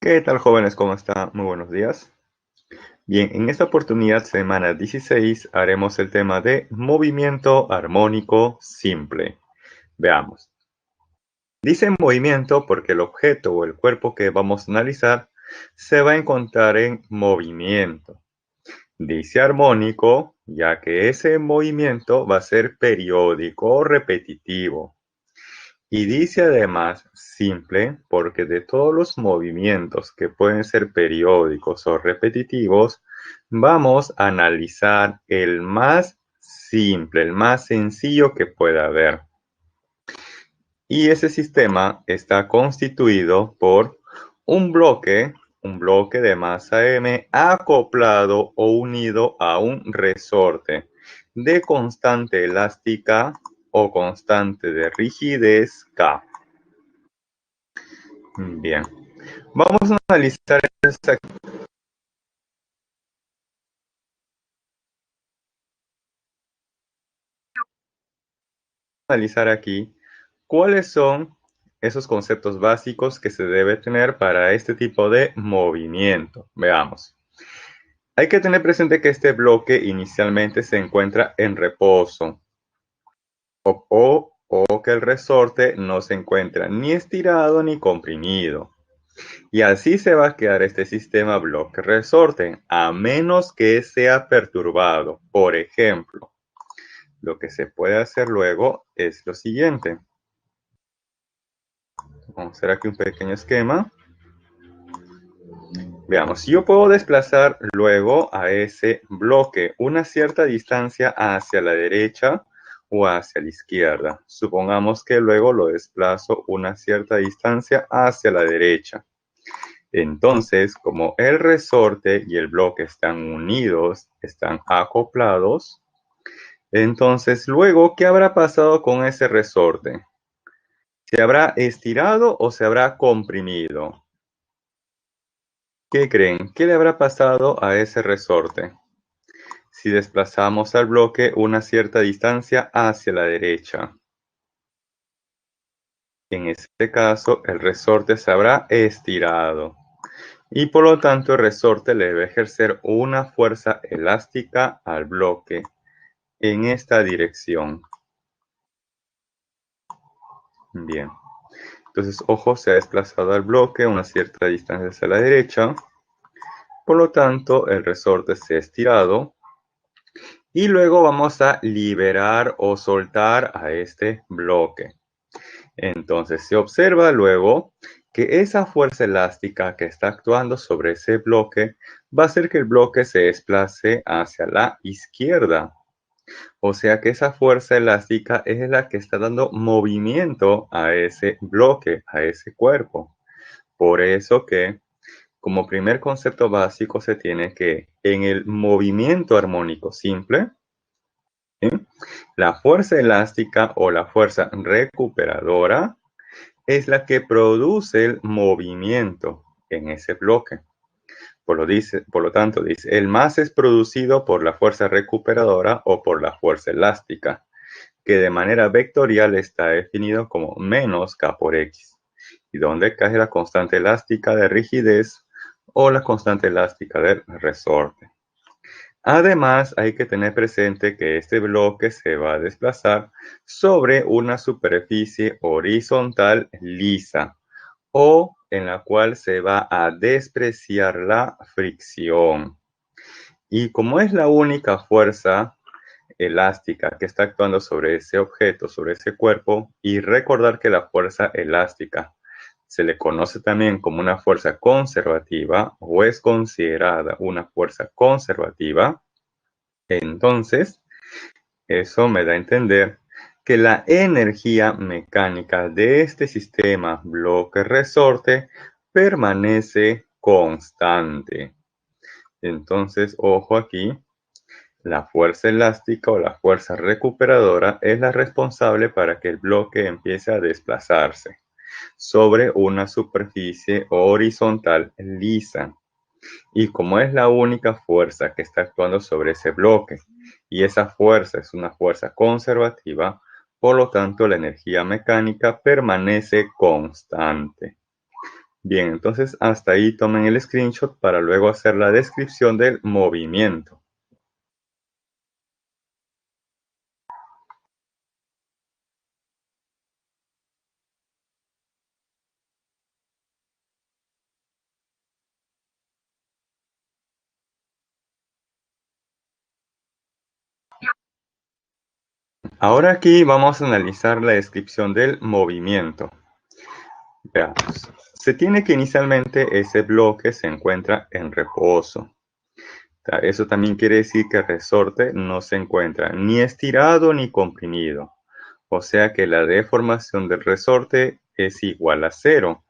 ¿Qué tal, jóvenes? ¿Cómo están? Muy buenos días. Bien, en esta oportunidad, semana 16, haremos el tema de movimiento armónico simple. Veamos. Dice movimiento porque el objeto o el cuerpo que vamos a analizar se va a encontrar en movimiento. Dice armónico, ya que ese movimiento va a ser periódico o repetitivo. Y dice además simple porque de todos los movimientos que pueden ser periódicos o repetitivos, vamos a analizar el más simple, el más sencillo que pueda haber. Y ese sistema está constituido por un bloque de masa m acoplado o unido a un resorte de constante elástica o constante de rigidez K. Bien, vamos a analizar aquí cuáles son esos conceptos básicos que se debe tener para este tipo de movimiento. Veamos. Hay que tener presente que este bloque inicialmente se encuentra en reposo o que el resorte no se encuentra ni estirado ni comprimido. Y así se va a quedar este sistema bloque-resorte, a menos que sea perturbado. Por ejemplo, lo que se puede hacer luego es lo siguiente. Vamos a hacer aquí un pequeño esquema. Veamos, yo puedo desplazar luego a ese bloque una cierta distancia hacia la derecha o hacia la izquierda. Supongamos que luego lo desplazo una cierta distancia hacia la derecha. Entonces, como el resorte y el bloque están unidos, están acoplados, entonces luego, ¿qué habrá pasado con ese resorte? ¿Se habrá estirado o se habrá comprimido? ¿Qué creen? ¿Qué le habrá pasado a ese resorte si desplazamos al bloque una cierta distancia hacia la derecha? En este caso, el resorte se habrá estirado y por lo tanto el resorte le debe ejercer una fuerza elástica al bloque en esta dirección. Bien. Entonces, ojo, se ha desplazado al bloque una cierta distancia hacia la derecha. Por lo tanto, el resorte se ha estirado. Y luego vamos a liberar o soltar a este bloque. Entonces, se observa luego que esa fuerza elástica que está actuando sobre ese bloque va a hacer que el bloque se desplace hacia la izquierda. O sea que esa fuerza elástica es la que está dando movimiento a ese bloque, a ese cuerpo. Por eso que, como primer concepto básico, se tiene que en el movimiento armónico simple, ¿sí?, la fuerza elástica o la fuerza recuperadora es la que produce el movimiento en ese bloque. Por lo tanto, dice, el más es producido por la fuerza recuperadora o por la fuerza elástica, que de manera vectorial está definido como menos K por X, y donde K es la constante elástica de rigidez o la constante elástica del resorte. Además, hay que tener presente que este bloque se va a desplazar sobre una superficie horizontal lisa o en la cual se va a despreciar la fricción. Y como es la única fuerza elástica que está actuando sobre ese objeto, sobre ese cuerpo, y recordar que la fuerza elástica se le conoce también como una fuerza conservativa o es considerada una fuerza conservativa, entonces eso me da a entender que la energía mecánica de este sistema bloque-resorte permanece constante. Entonces, ojo aquí, la fuerza elástica o la fuerza recuperadora es la responsable para que el bloque empiece a desplazarse sobre una superficie horizontal lisa. Y como es la única fuerza que está actuando sobre ese bloque, y esa fuerza es una fuerza conservativa, por lo tanto la energía mecánica permanece constante. Bien, entonces hasta ahí tomen el screenshot para luego hacer la descripción del movimiento. Ahora aquí vamos a analizar la descripción del movimiento. Veamos. Se tiene que inicialmente ese bloque se encuentra en reposo. Eso también quiere decir que el resorte no se encuentra ni estirado ni comprimido. O sea que la deformación del resorte es igual a 0.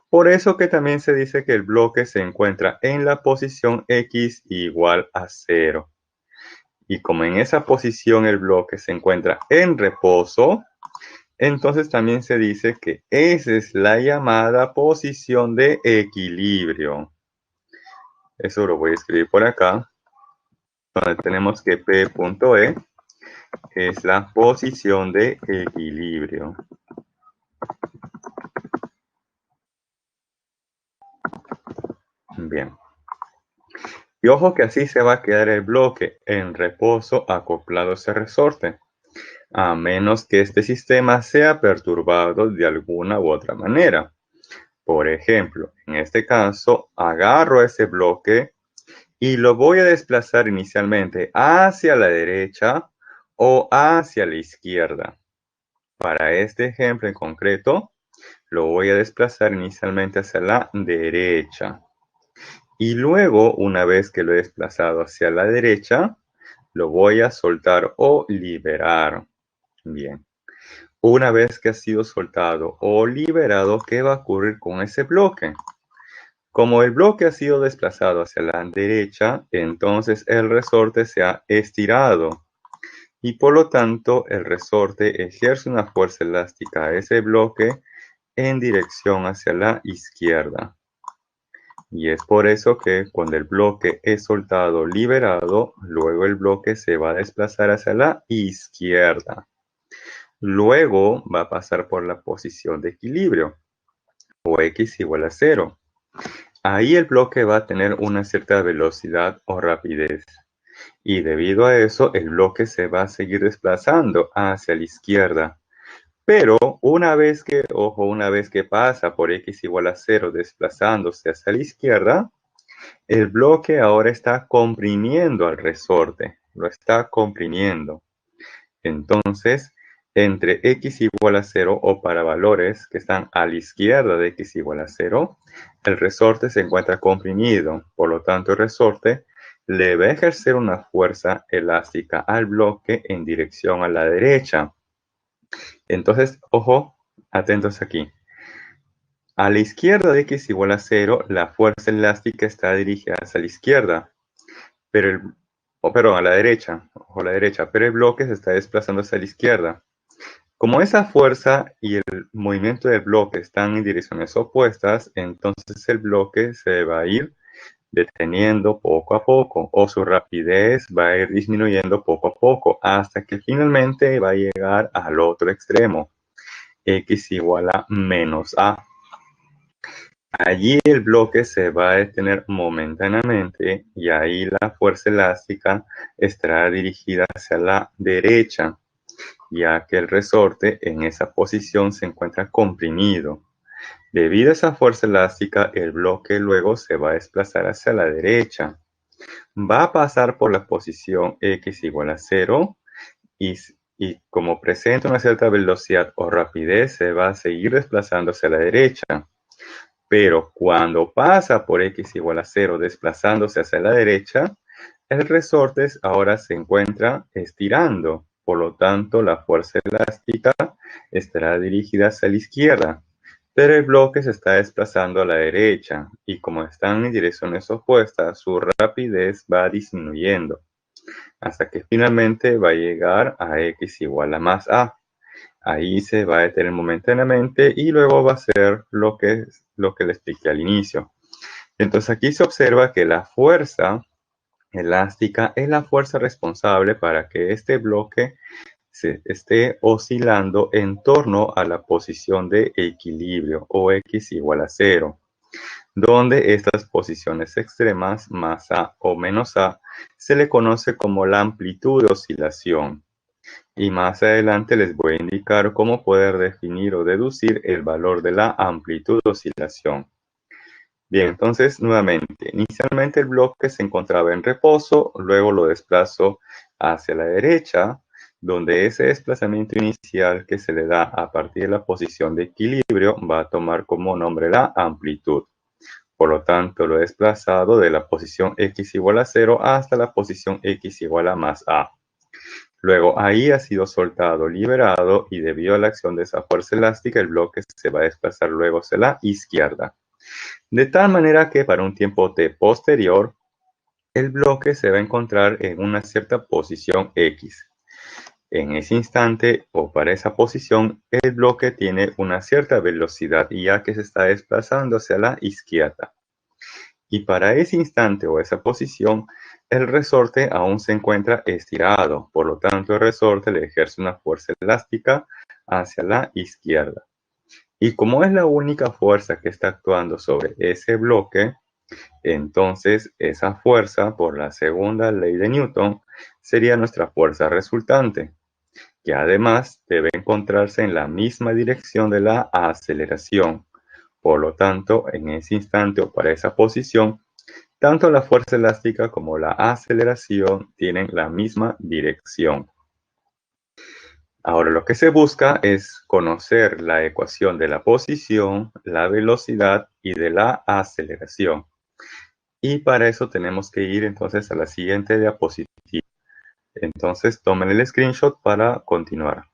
Por eso que también se dice que el bloque se encuentra en la posición X igual a 0. Y como en esa posición el bloque se encuentra en reposo, entonces también se dice que esa es la llamada posición de equilibrio. Eso lo voy a escribir por acá, donde tenemos que P.E es la posición de equilibrio. Bien. Y ojo que así se va a quedar el bloque en reposo acoplado a ese resorte, a menos que este sistema sea perturbado de alguna u otra manera. Por ejemplo, en este caso, agarro ese bloque y lo voy a desplazar inicialmente hacia la derecha o hacia la izquierda. Para este ejemplo en concreto, lo voy a desplazar inicialmente hacia la derecha. Y luego, una vez que lo he desplazado hacia la derecha, lo voy a soltar o liberar. Bien. Una vez que ha sido soltado o liberado, ¿qué va a ocurrir con ese bloque? Como el bloque ha sido desplazado hacia la derecha, entonces el resorte se ha estirado y por lo tanto el resorte ejerce una fuerza elástica a ese bloque en dirección hacia la izquierda. Y es por eso que cuando el bloque es soltado o liberado, luego el bloque se va a desplazar hacia la izquierda. Luego va a pasar por la posición de equilibrio, o X igual a 0. Ahí el bloque va a tener una cierta velocidad o rapidez. Y debido a eso, el bloque se va a seguir desplazando hacia la izquierda. Pero una vez que pasa por X igual a 0 desplazándose hacia la izquierda, el bloque ahora está comprimiendo al resorte, lo está comprimiendo. Entonces, entre X igual a 0 o para valores que están a la izquierda de X igual a 0, el resorte se encuentra comprimido. Por lo tanto, el resorte le va a ejercer una fuerza elástica al bloque en dirección a la derecha. Entonces, ojo, atentos aquí. A la izquierda de X igual a 0, la fuerza elástica está dirigida hacia la izquierda, perdón, a la derecha, ojo, a la derecha, pero el bloque se está desplazando hacia la izquierda. Como esa fuerza y el movimiento del bloque están en direcciones opuestas, entonces el bloque se va a ir deteniendo poco a poco, o su rapidez va a ir disminuyendo poco a poco, hasta que finalmente va a llegar al otro extremo, X igual a menos A. Allí el bloque se va a detener momentáneamente y ahí la fuerza elástica estará dirigida hacia la derecha, ya que el resorte en esa posición se encuentra comprimido. Debido a esa fuerza elástica, el bloque luego se va a desplazar hacia la derecha. Va a pasar por la posición X igual a 0 y como presenta una cierta velocidad o rapidez, se va a seguir desplazando hacia la derecha. Pero cuando pasa por X igual a 0 desplazándose hacia la derecha, el resorte ahora se encuentra estirando. Por lo tanto, la fuerza elástica estará dirigida hacia la izquierda, pero el bloque se está desplazando a la derecha y como están en direcciones opuestas, su rapidez va disminuyendo hasta que finalmente va a llegar a X igual a más A. Ahí se va a detener momentáneamente y luego va a ser lo que le expliqué al inicio. Entonces aquí se observa que la fuerza elástica es la fuerza responsable para que este bloque se esté oscilando en torno a la posición de equilibrio o X igual a 0. donde estas posiciones extremas, más A o menos A, se le conoce como la amplitud de oscilación. Y más adelante les voy a indicar cómo poder definir o deducir el valor de la amplitud de oscilación. Bien, entonces nuevamente, inicialmente el bloque se encontraba en reposo, luego lo desplazo hacia la derecha, donde ese desplazamiento inicial que se le da a partir de la posición de equilibrio va a tomar como nombre la amplitud. Por lo tanto, lo he desplazado de la posición x igual a 0 hasta la posición x igual a más a. Luego, ahí ha sido soltado, liberado, y debido a la acción de esa fuerza elástica, el bloque se va a desplazar luego hacia la izquierda. De tal manera que para un tiempo t posterior, el bloque se va a encontrar en una cierta posición x. En ese instante o para esa posición, el bloque tiene una cierta velocidad ya que se está desplazando hacia la izquierda. Y para ese instante o esa posición, el resorte aún se encuentra estirado. Por lo tanto, el resorte le ejerce una fuerza elástica hacia la izquierda. Y como es la única fuerza que está actuando sobre ese bloque, entonces esa fuerza, por la segunda ley de Newton, sería nuestra fuerza resultante, que además debe encontrarse en la misma dirección de la aceleración. Por lo tanto, en ese instante o para esa posición, tanto la fuerza elástica como la aceleración tienen la misma dirección. Ahora lo que se busca es conocer la ecuación de la posición, la velocidad y de la aceleración. Y para eso tenemos que ir entonces a la siguiente diapositiva. Entonces tomen el screenshot para continuar.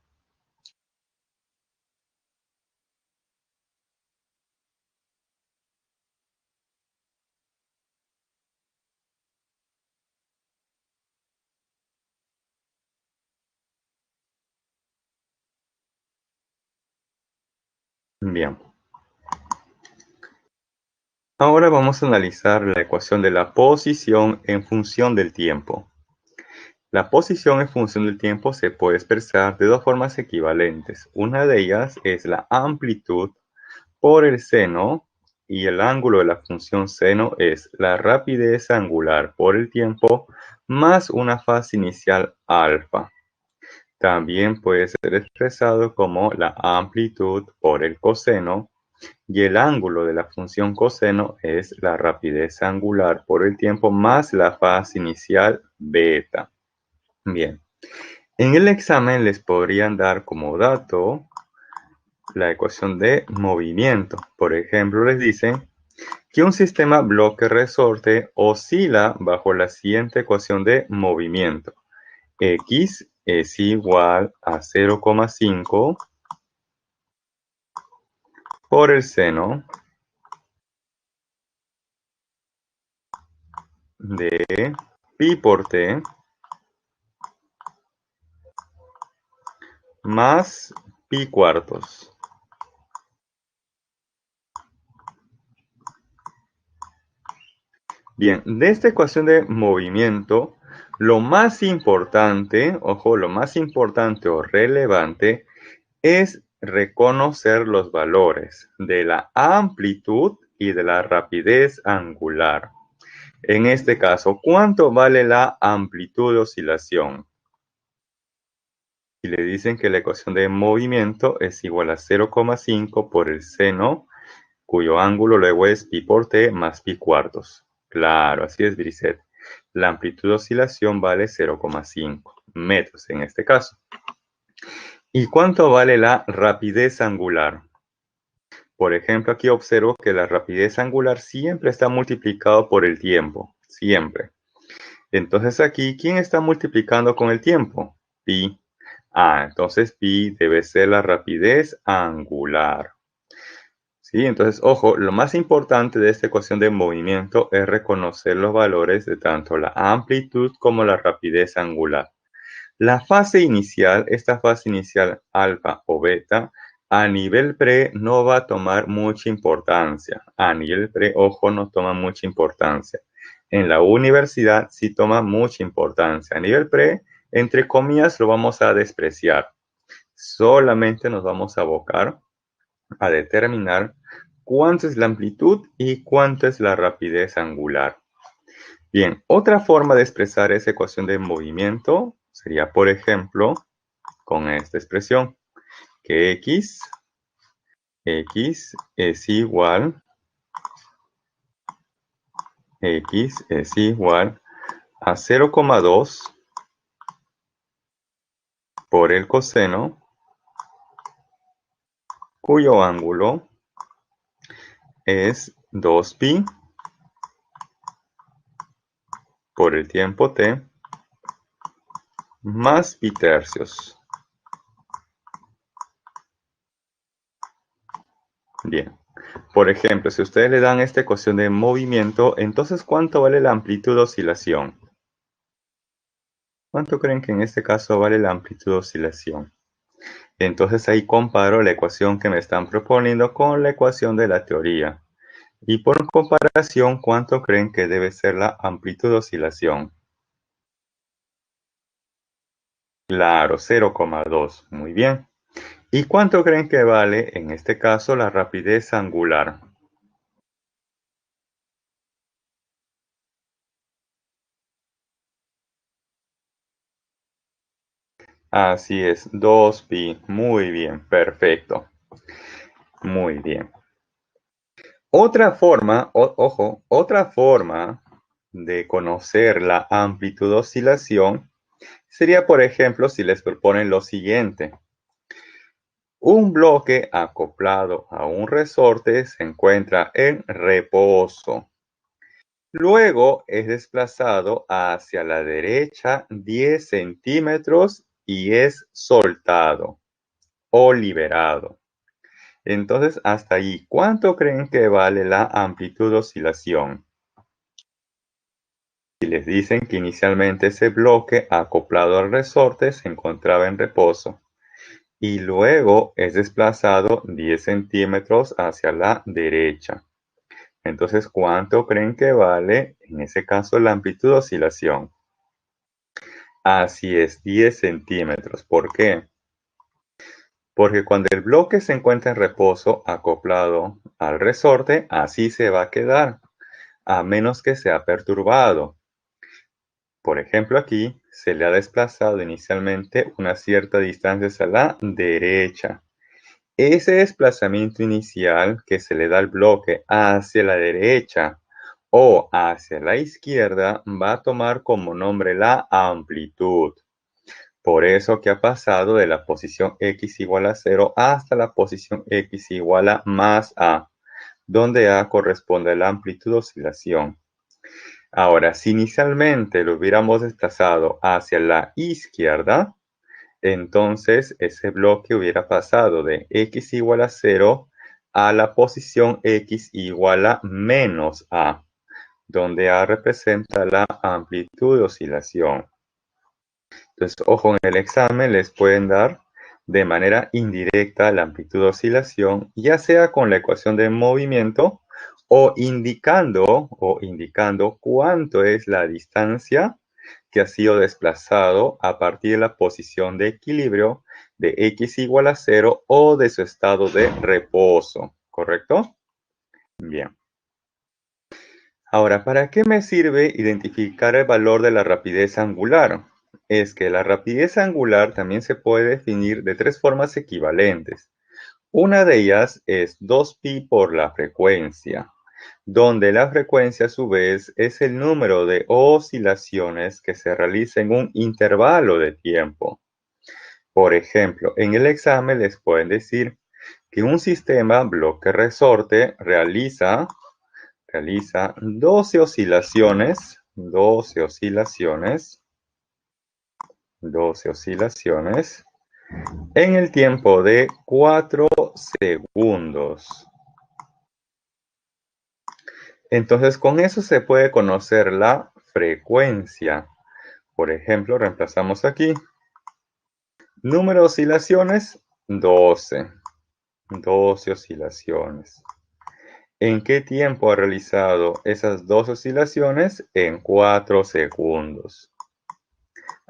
Bien. Ahora vamos a analizar la ecuación de la posición en función del tiempo. La posición en función del tiempo se puede expresar de dos formas equivalentes. Una de ellas es la amplitud por el seno y el ángulo de la función seno es la rapidez angular por el tiempo más una fase inicial alfa. También puede ser expresado como la amplitud por el coseno y el ángulo de la función coseno es la rapidez angular por el tiempo más la fase inicial beta. Bien, en el examen les podrían dar como dato la ecuación de movimiento. Por ejemplo, les dicen que un sistema bloque-resorte oscila bajo la siguiente ecuación de movimiento. X es igual a 0,5 por el seno de pi por t más pi cuartos. Bien, de esta ecuación de movimiento, lo más importante, ojo, lo más importante o relevante es reconocer los valores de la amplitud y de la rapidez angular. En este caso, ¿cuánto vale la amplitud de oscilación? Y le dicen que la ecuación de movimiento es igual a 0,5 por el seno, cuyo ángulo luego es pi por t más pi cuartos. Claro, así es, Brisset. La amplitud de oscilación vale 0,5 metros en este caso. ¿Y cuánto vale la rapidez angular? Por ejemplo, aquí observo que la rapidez angular siempre está multiplicado por el tiempo, siempre. Entonces aquí, ¿quién está multiplicando con el tiempo? Pi. Entonces pi debe ser la rapidez angular. ¿Sí? Entonces, ojo, lo más importante de esta ecuación de movimiento es reconocer los valores de tanto la amplitud como la rapidez angular. La fase inicial, esta fase inicial alfa o beta, a nivel pre no va a tomar mucha importancia. A nivel pre, ojo, no toma mucha importancia. En la universidad sí toma mucha importancia. A nivel pre, entre comillas, lo vamos a despreciar. Solamente nos vamos a abocar a determinar cuánto es la amplitud y cuánto es la rapidez angular. Bien, otra forma de expresar esa ecuación de movimiento sería, por ejemplo, con esta expresión, que x es igual a 0,2 por el coseno, cuyo ángulo es 2pi por el tiempo t más pi tercios. Bien, por ejemplo, si ustedes le dan esta ecuación de movimiento, entonces ¿cuánto vale la amplitud de oscilación? ¿Cuánto creen que en este caso vale la amplitud de oscilación? Entonces ahí comparo la ecuación que me están proponiendo con la ecuación de la teoría. Y por comparación, ¿cuánto creen que debe ser la amplitud de oscilación? Claro, 0,2. Muy bien. ¿Y cuánto creen que vale, en este caso, la rapidez angular? Así es, 2pi. Muy bien, perfecto. Muy bien. Otra forma, ojo, otra forma de conocer la amplitud de oscilación sería, por ejemplo, si les proponen lo siguiente. Un bloque acoplado a un resorte se encuentra en reposo. Luego es desplazado hacia la derecha 10 centímetros y es soltado o liberado. Entonces, hasta ahí, ¿cuánto creen que vale la amplitud de oscilación? Si les dicen que inicialmente ese bloque acoplado al resorte se encontraba en reposo y luego es desplazado 10 centímetros hacia la derecha. Entonces, ¿cuánto creen que vale, en ese caso, la amplitud de oscilación? Así es, 10 centímetros. ¿Por qué? Porque cuando el bloque se encuentra en reposo acoplado al resorte, así se va a quedar, a menos que sea perturbado. Por ejemplo, aquí se le ha desplazado inicialmente una cierta distancia hacia la derecha. Ese desplazamiento inicial que se le da al bloque hacia la derecha o hacia la izquierda va a tomar como nombre la amplitud. Por eso que ha pasado de la posición x igual a 0 hasta la posición x igual a más a, donde a corresponde a la amplitud de oscilación. Ahora, si inicialmente lo hubiéramos desplazado hacia la izquierda, entonces ese bloque hubiera pasado de x igual a 0 a la posición x igual a menos a, donde a representa la amplitud de oscilación. Entonces, ojo, en el examen les pueden dar de manera indirecta la amplitud de oscilación, ya sea con la ecuación de movimiento o indicando cuánto es la distancia que ha sido desplazado a partir de la posición de equilibrio de x igual a 0 o de su estado de reposo, ¿correcto? Bien. Ahora, ¿para qué me sirve identificar el valor de la rapidez angular? Es que la rapidez angular también se puede definir de tres formas equivalentes. Una de ellas es 2pi por la frecuencia, donde la frecuencia a su vez es el número de oscilaciones que se realiza en un intervalo de tiempo. Por ejemplo, en el examen les pueden decir que un sistema bloque-resorte realiza 12 oscilaciones, 12 oscilaciones en el tiempo de 4 segundos. Entonces, con eso se puede conocer la frecuencia. Por ejemplo, reemplazamos aquí. Número de oscilaciones, 12. 12 oscilaciones. ¿En qué tiempo ha realizado esas dos oscilaciones? En 4 segundos.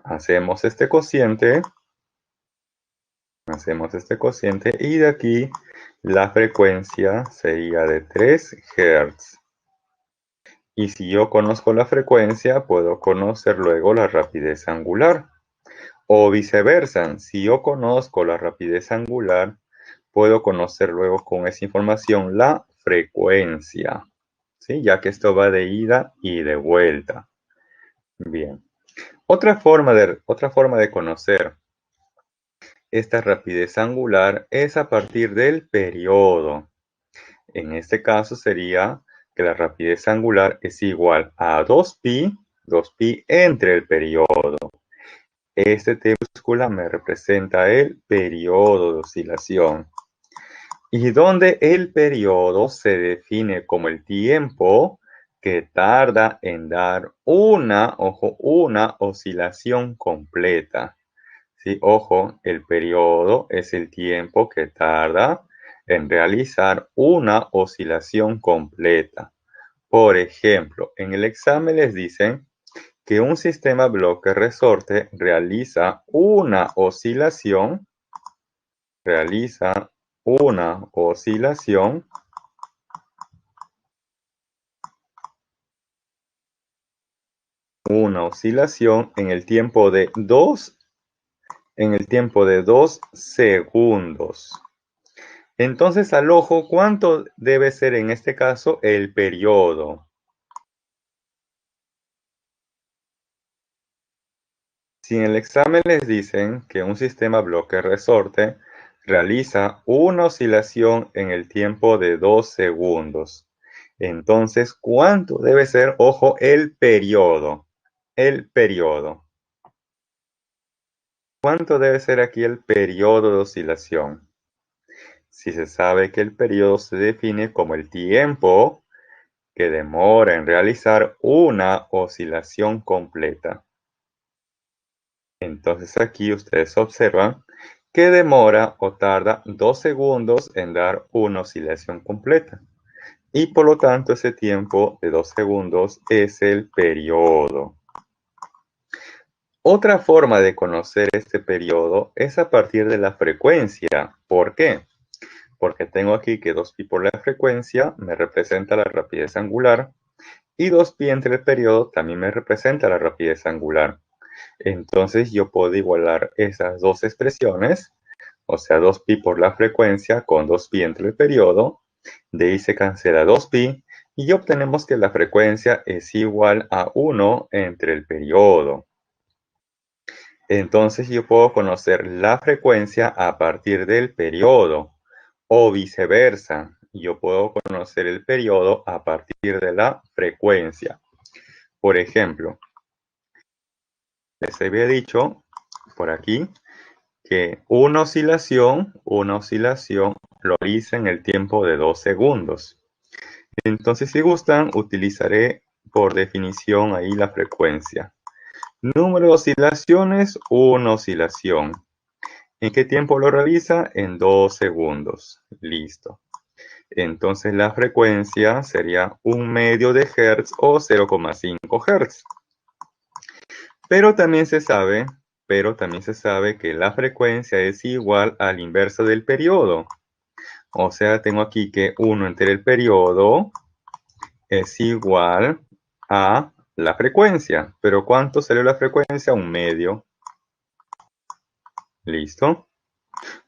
Hacemos este cociente. Hacemos este cociente y de aquí la frecuencia sería de 3 Hz. Y si yo conozco la frecuencia, puedo conocer luego la rapidez angular. O viceversa, si yo conozco la rapidez angular, puedo conocer luego con esa información la frecuencia, ¿sí? Ya que esto va de ida y de vuelta. Bien. Otra forma de conocer esta rapidez angular es a partir del periodo. En este caso sería que la rapidez angular es igual a 2pi entre el periodo. Este T mayúscula me representa el periodo de oscilación. Y donde el periodo se define como el tiempo que tarda en dar una oscilación completa. Sí, ojo, el periodo es el tiempo que tarda en realizar una oscilación completa. Por ejemplo, en el examen les dicen que un sistema bloque resorte realiza una oscilación en el tiempo de 2 segundos. Entonces, al ojo, ¿cuánto debe ser en este caso el periodo? Si en el examen les dicen que un sistema bloque resorte realiza una oscilación en el tiempo de 2 segundos, entonces, ¿cuánto debe ser, ojo, el periodo? El periodo. ¿Cuánto debe ser aquí el periodo de oscilación? Si se sabe que el periodo se define como el tiempo que demora en realizar una oscilación completa. Entonces aquí ustedes observan que demora o tarda 2 segundos en dar una oscilación completa. Y por lo tanto ese tiempo de 2 segundos es el periodo. Otra forma de conocer este periodo es a partir de la frecuencia. ¿Por qué? Porque tengo aquí que 2pi por la frecuencia me representa la rapidez angular y 2pi entre el periodo también me representa la rapidez angular. Entonces yo puedo igualar esas dos expresiones, o sea 2pi por la frecuencia con 2pi entre el periodo, de ahí se cancela 2pi y obtenemos que la frecuencia es igual a 1 entre el periodo. Entonces yo puedo conocer la frecuencia a partir del periodo o viceversa. Yo puedo conocer el periodo a partir de la frecuencia. Por ejemplo, les había dicho por aquí que una oscilación lo realiza en el tiempo de 2 segundos. Entonces, si gustan, utilizaré por definición ahí la frecuencia. Número de oscilaciones, una oscilación. ¿En qué tiempo lo realiza? En 2 segundos. Listo. Entonces la frecuencia sería 1/2 de Hz o 0,5 Hz. Pero también se sabe que la frecuencia es igual a la inversa del periodo. O sea, tengo aquí que 1 entre el periodo es igual a la frecuencia. ¿Pero cuánto salió la frecuencia? 1/2. ¿Listo?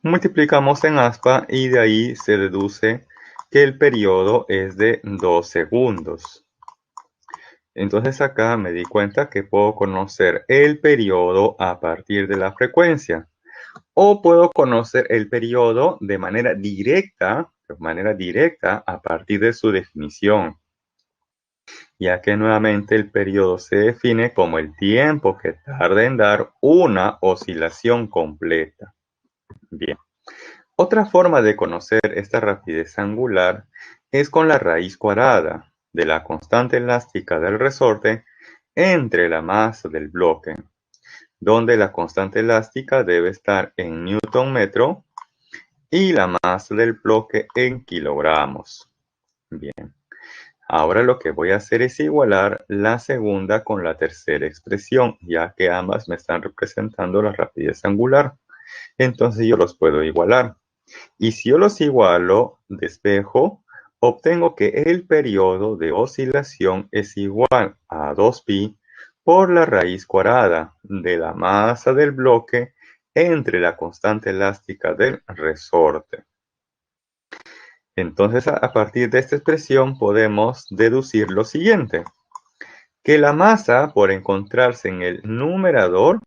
Multiplicamos en aspa y de ahí se deduce que el periodo es de 2 segundos. Entonces acá me di cuenta que puedo conocer el periodo a partir de la frecuencia. O puedo conocer el periodo de manera directa a partir de su definición. Ya que nuevamente el periodo se define como el tiempo que tarda en dar una oscilación completa. Bien. Otra forma de conocer esta rapidez angular es con la raíz cuadrada de la constante elástica del resorte entre la masa del bloque, donde la constante elástica debe estar en newton metro y la masa del bloque en kilogramos. Bien, ahora lo que voy a hacer es igualar la segunda con la tercera expresión, ya que ambas me están representando la rapidez angular. Entonces yo los puedo igualar. Y si yo los igualo, despejo, obtengo que el periodo de oscilación es igual a 2pi por la raíz cuadrada de la masa del bloque entre la constante elástica del resorte. Entonces, a partir de esta expresión podemos deducir lo siguiente, que la masa, por encontrarse en el numerador,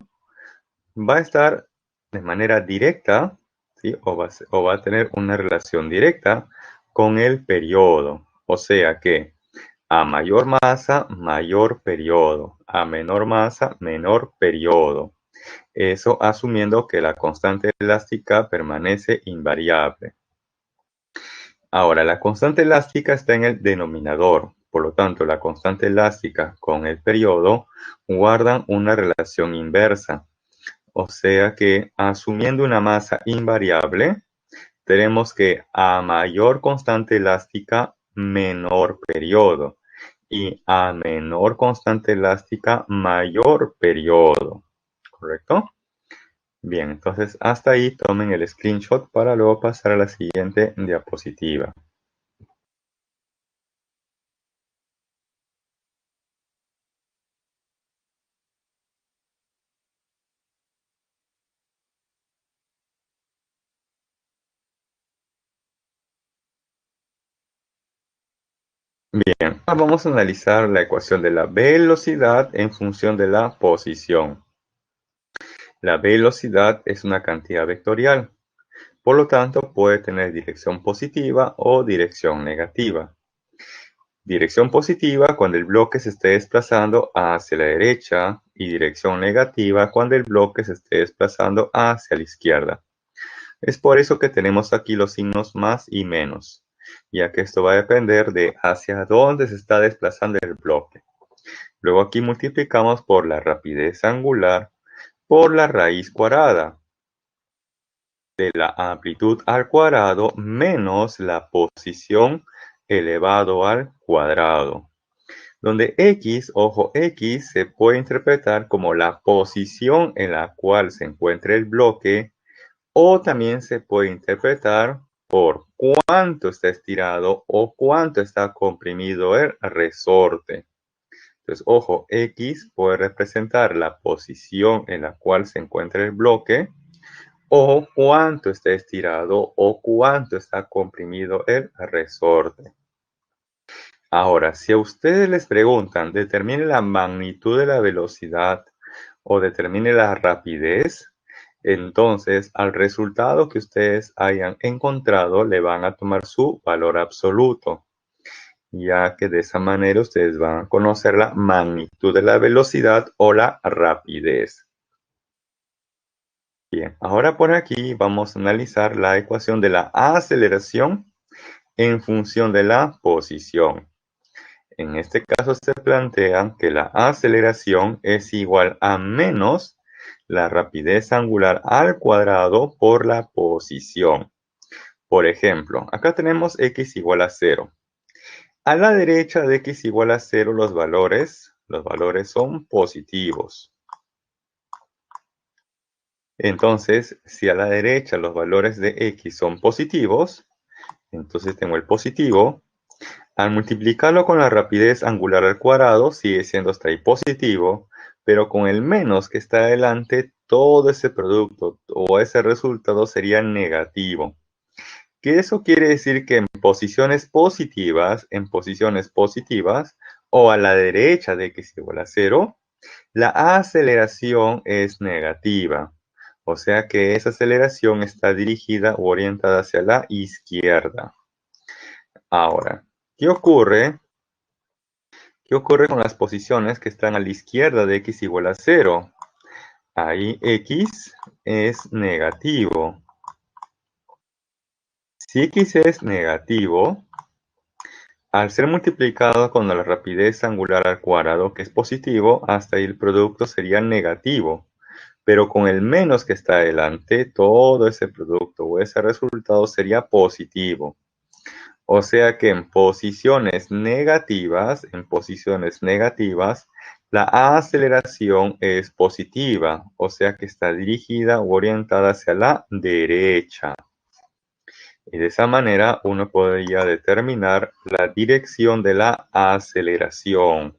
va a estar de manera directa, ¿sí? o va a tener una relación directa con el periodo. O sea que a mayor masa, mayor periodo. A menor masa, menor periodo. Eso asumiendo que la constante elástica permanece invariable. Ahora, la constante elástica está en el denominador. Por lo tanto, la constante elástica con el periodo guardan una relación inversa. O sea que, asumiendo una masa invariable, tenemos que a mayor constante elástica, menor periodo. Y a menor constante elástica, mayor periodo. ¿Correcto? Bien, entonces hasta ahí tomen el screenshot para luego pasar a la siguiente diapositiva. Bien, ahora vamos a analizar la ecuación de la velocidad en función de la posición. La velocidad es una cantidad vectorial, por lo tanto puede tener dirección positiva o dirección negativa. Dirección positiva cuando el bloque se esté desplazando hacia la derecha y dirección negativa cuando el bloque se esté desplazando hacia la izquierda. Es por eso que tenemos aquí los signos más y menos, ya que esto va a depender de hacia dónde se está desplazando el bloque. Luego aquí multiplicamos por la rapidez angular por la raíz cuadrada de la amplitud al cuadrado menos la posición elevado al cuadrado. Donde x, ojo, x se puede interpretar como la posición en la cual se encuentra el bloque, o también se puede interpretar por cuánto está estirado o cuánto está comprimido el resorte. Entonces, ojo, x puede representar la posición en la cual se encuentra el bloque o cuánto está estirado o cuánto está comprimido el resorte. Ahora, si a ustedes les preguntan, determine la magnitud de la velocidad o determine la rapidez, entonces al resultado que ustedes hayan encontrado le van a tomar su valor absoluto, ya que de esa manera ustedes van a conocer la magnitud de la velocidad o la rapidez. Bien, ahora por aquí vamos a analizar la ecuación de la aceleración en función de la posición. En este caso se plantea que la aceleración es igual a menos la rapidez angular al cuadrado por la posición. Por ejemplo, acá tenemos x igual a 0. A la derecha de x igual a 0 los valores son positivos. Entonces, si a la derecha los valores de x son positivos, entonces tengo el positivo. Al multiplicarlo con la rapidez angular al cuadrado, sigue siendo hasta ahí positivo, pero con el menos que está adelante, todo ese producto o ese resultado sería negativo. ¿Qué eso quiere decir? Que en posiciones positivas, o a la derecha de x igual a 0, la aceleración es negativa. O sea que esa aceleración está dirigida o orientada hacia la izquierda. Ahora, ¿qué ocurre? ¿Qué ocurre con las posiciones que están a la izquierda de x igual a 0? Ahí x es negativo. Si x es negativo, al ser multiplicado con la rapidez angular al cuadrado, que es positivo, hasta ahí el producto sería negativo. Pero con el menos que está adelante, todo ese producto o ese resultado sería positivo. O sea que en posiciones negativas, la aceleración es positiva, o sea que está dirigida o orientada hacia la derecha. Y de esa manera uno podría determinar la dirección de la aceleración.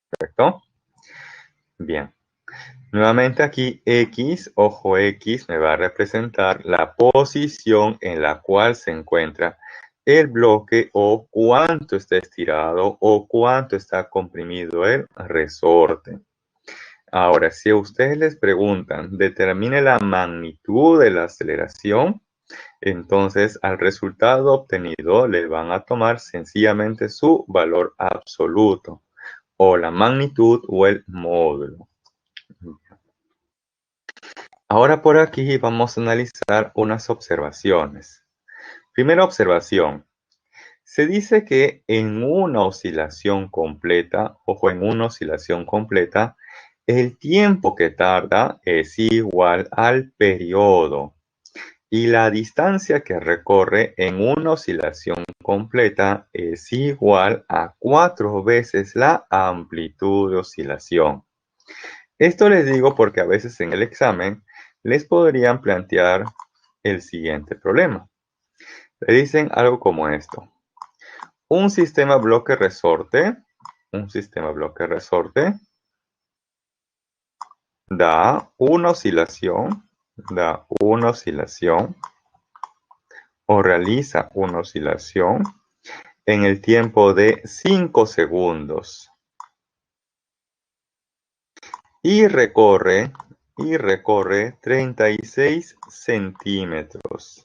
¿Correcto? Bien. Nuevamente aquí X, ojo X, me va a representar la posición en la cual se encuentra el bloque o cuánto está estirado o cuánto está comprimido el resorte. Ahora, si a ustedes les preguntan, determine la magnitud de la aceleración, entonces al resultado obtenido le van a tomar sencillamente su valor absoluto o la magnitud o el módulo. Ahora por aquí vamos a analizar unas observaciones. Primera observación. Se dice que en una oscilación completa, ojo, en una oscilación completa, el tiempo que tarda es igual al periodo y la distancia que recorre en una oscilación completa es igual a 4 veces la amplitud de oscilación. Esto les digo porque a veces en el examen les podrían plantear el siguiente problema. Le dicen algo como esto. Un sistema bloque resorte da una oscilación o realiza una oscilación en el tiempo de 5 segundos y recorre 36 centímetros.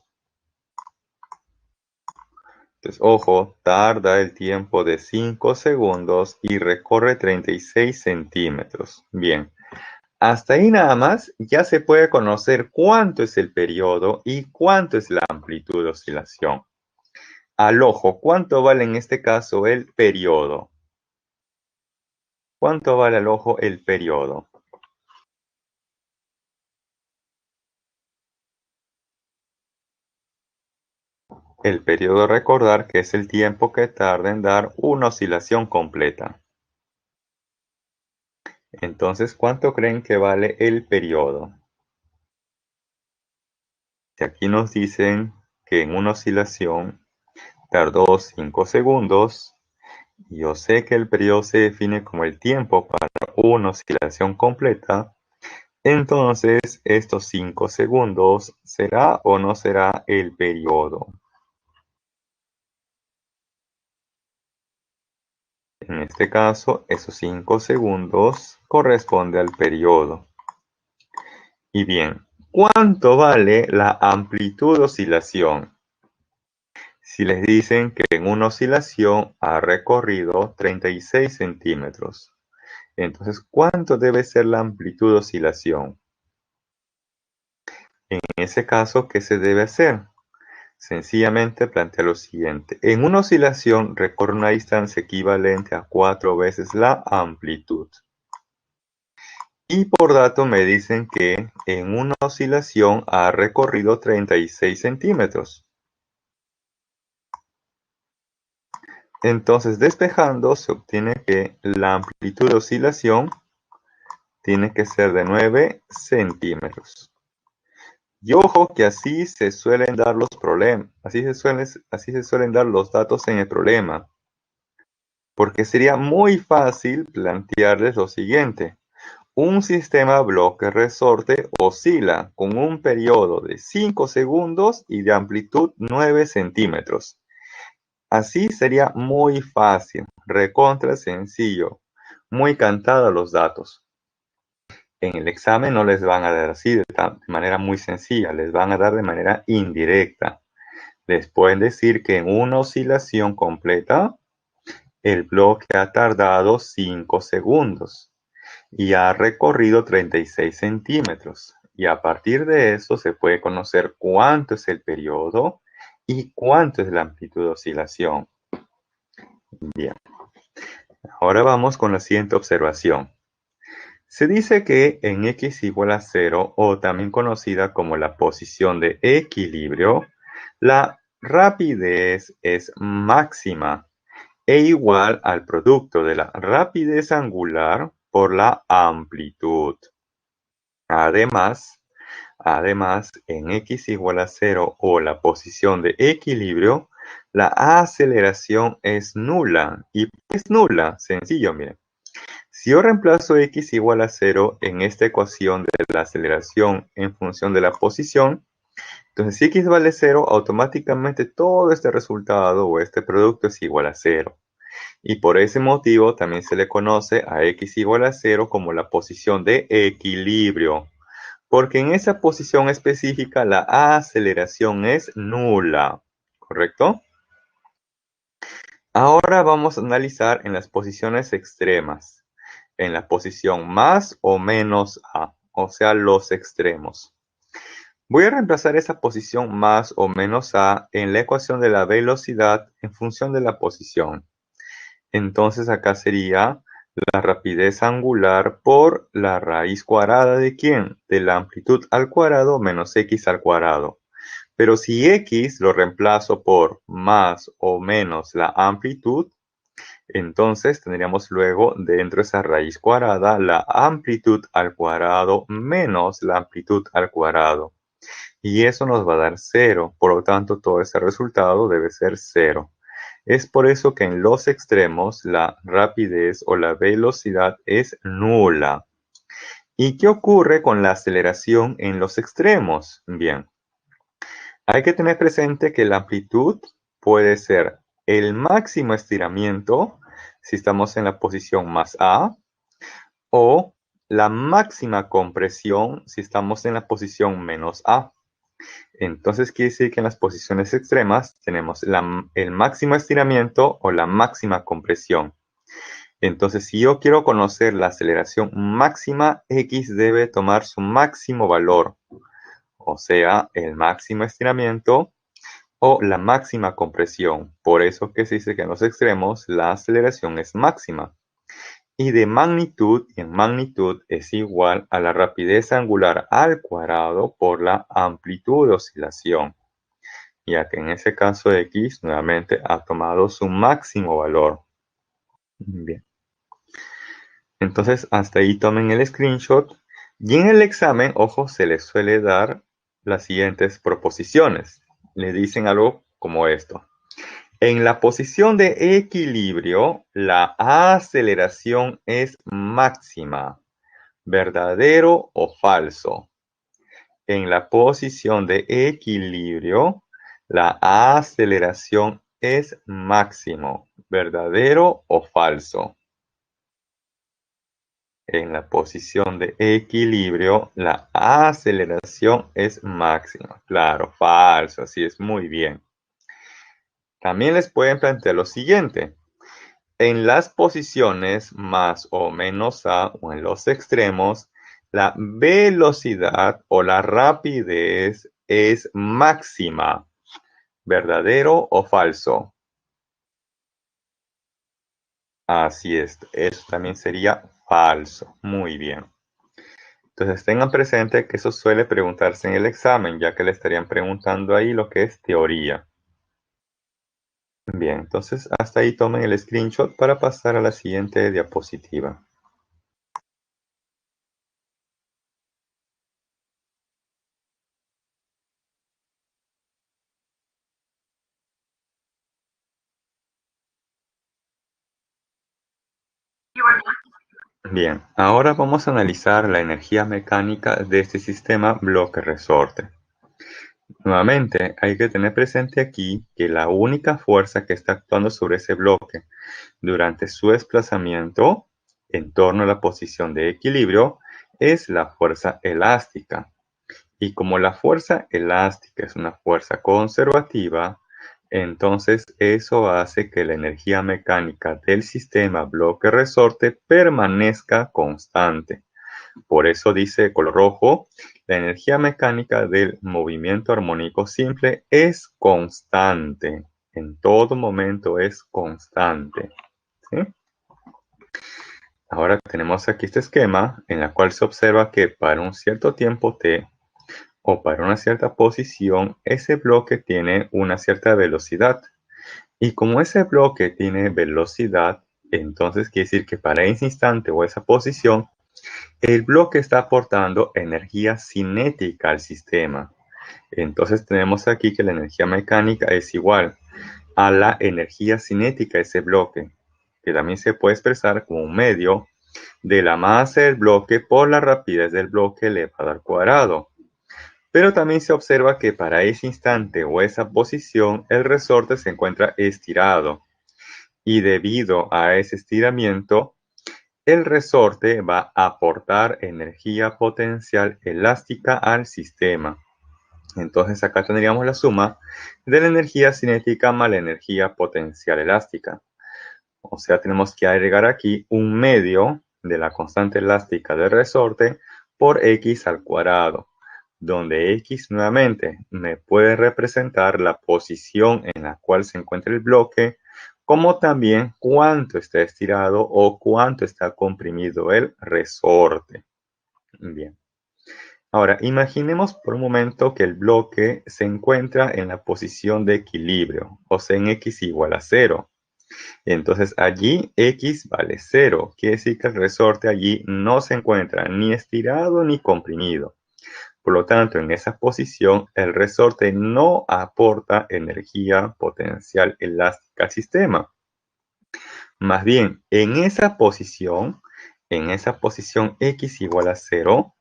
Entonces, ojo, tarda el tiempo de 5 segundos y recorre 36 centímetros. Bien, hasta ahí nada más ya se puede conocer cuánto es el periodo y cuánto es la amplitud de oscilación. Al ojo, ¿cuánto vale en este caso el periodo? ¿Cuánto vale al ojo el periodo? El periodo, recordar que es el tiempo que tarda en dar una oscilación completa. Entonces, ¿cuánto creen que vale el periodo? Si aquí nos dicen que en una oscilación tardó 5 segundos, yo sé que el periodo se define como el tiempo para una oscilación completa, entonces estos 5 segundos ¿será o no será el periodo? En este caso, esos 5 segundos corresponde al periodo. Y bien, ¿cuánto vale la amplitud de oscilación? Si les dicen que en una oscilación ha recorrido 36 centímetros, entonces, ¿cuánto debe ser la amplitud de oscilación? En ese caso, ¿qué se debe hacer? Sencillamente plantea lo siguiente. En una oscilación recorre una distancia equivalente a 4 veces la amplitud. Y por dato me dicen que en una oscilación ha recorrido 36 centímetros. Entonces, despejando, se obtiene que la amplitud de oscilación tiene que ser de 9 centímetros. Y ojo que así se suelen dar los problemas, así se suelen dar los datos en el problema. Porque sería muy fácil plantearles lo siguiente. Un sistema bloque resorte oscila con un periodo de 5 segundos y de amplitud 9 centímetros. Así sería muy fácil, recontra sencillo, muy cantada los datos. En el examen no les van a dar así de manera muy sencilla, les van a dar de manera indirecta. Les pueden decir que en una oscilación completa, el bloque ha tardado 5 segundos y ha recorrido 36 centímetros. Y a partir de eso se puede conocer cuánto es el periodo y cuánto es la amplitud de oscilación. Bien, ahora vamos con la siguiente observación. Se dice que en x igual a 0, o también conocida como la posición de equilibrio, la rapidez es máxima e igual al producto de la rapidez angular por la amplitud. Además, en x igual a 0 o la posición de equilibrio, la aceleración es nula. ¿Y por qué es nula? Sencillo, miren. Si yo reemplazo x igual a 0 en esta ecuación de la aceleración en función de la posición, entonces si x vale 0, automáticamente todo este resultado o este producto es igual a 0. Y por ese motivo también se le conoce a x igual a 0 como la posición de equilibrio, porque en esa posición específica la aceleración es nula, ¿correcto? Ahora vamos a analizar en las posiciones extremas, en la posición más o menos a, o sea, los extremos. Voy a reemplazar esa posición más o menos a en la ecuación de la velocidad en función de la posición. Entonces acá sería la rapidez angular por la raíz cuadrada ¿de quién? De la amplitud al cuadrado menos x al cuadrado. Pero si x lo reemplazo por más o menos la amplitud, entonces tendríamos luego dentro de esa raíz cuadrada la amplitud al cuadrado menos la amplitud al cuadrado. Y eso nos va a dar 0. Por lo tanto, todo ese resultado debe ser 0. Es por eso que en los extremos la rapidez o la velocidad es nula. ¿Y qué ocurre con la aceleración en los extremos? Bien, hay que tener presente que la amplitud puede ser el máximo estiramiento si estamos en la posición más A o la máxima compresión si estamos en la posición menos A. Entonces quiere decir que en las posiciones extremas tenemos el máximo estiramiento o la máxima compresión. Entonces, si yo quiero conocer la aceleración máxima, x debe tomar su máximo valor, o sea, el máximo estiramiento o la máxima compresión. Por eso que se dice que en los extremos la aceleración es máxima. Y de magnitud, en magnitud es igual a la rapidez angular al cuadrado por la amplitud de oscilación, ya que en ese caso x nuevamente ha tomado su máximo valor. Bien. Entonces, hasta ahí tomen el screenshot. Y en el examen, ojo, se les suele dar las siguientes proposiciones. Le dicen algo como esto. En la posición de equilibrio, la aceleración es máxima. ¿Verdadero o falso? En la posición de equilibrio, la aceleración es máximo. ¿Verdadero o falso? En la posición de equilibrio, la aceleración es máxima. Claro, falso, así es, muy bien. También les pueden plantear lo siguiente. En las posiciones más o menos a o en los extremos, la velocidad o la rapidez es máxima. ¿Verdadero o falso? Así es, eso también sería falso. Muy bien. Entonces tengan presente que eso suele preguntarse en el examen, ya que le estarían preguntando ahí lo que es teoría. Bien, entonces hasta ahí tomen el screenshot para pasar a la siguiente diapositiva. Bien, ahora vamos a analizar la energía mecánica de este sistema bloque-resorte. Nuevamente, hay que tener presente aquí que la única fuerza que está actuando sobre ese bloque durante su desplazamiento en torno a la posición de equilibrio es la fuerza elástica. Y como la fuerza elástica es una fuerza conservativa, entonces eso hace que la energía mecánica del sistema bloque-resorte permanezca constante. Por eso dice de color rojo, la energía mecánica del movimiento armónico simple es constante. En todo momento es constante. ¿Sí? Ahora tenemos aquí este esquema en el cual se observa que para un cierto tiempo t o para una cierta posición, ese bloque tiene una cierta velocidad. Y como ese bloque tiene velocidad, entonces quiere decir que para ese instante o esa posición, el bloque está aportando energía cinética al sistema. Entonces tenemos aquí que la energía mecánica es igual a la energía cinética de ese bloque, que también se puede expresar como un medio de la masa del bloque por la rapidez del bloque elevado al cuadrado. Pero también se observa que para ese instante o esa posición el resorte se encuentra estirado y debido a ese estiramiento el resorte va a aportar energía potencial elástica al sistema. Entonces acá tendríamos la suma de la energía cinética más la energía potencial elástica. O sea, tenemos que agregar aquí un medio de la constante elástica del resorte por x al cuadrado, donde x nuevamente me puede representar la posición en la cual se encuentra el bloque, como también cuánto está estirado o cuánto está comprimido el resorte. Bien. Ahora, imaginemos por un momento que el bloque se encuentra en la posición de equilibrio, o sea, en x igual a 0. Entonces allí x vale 0. Quiere decir que el resorte allí no se encuentra ni estirado ni comprimido. Por lo tanto, en esa posición, el resorte no aporta energía potencial elástica al sistema. Más bien, en esa posición x igual a 0,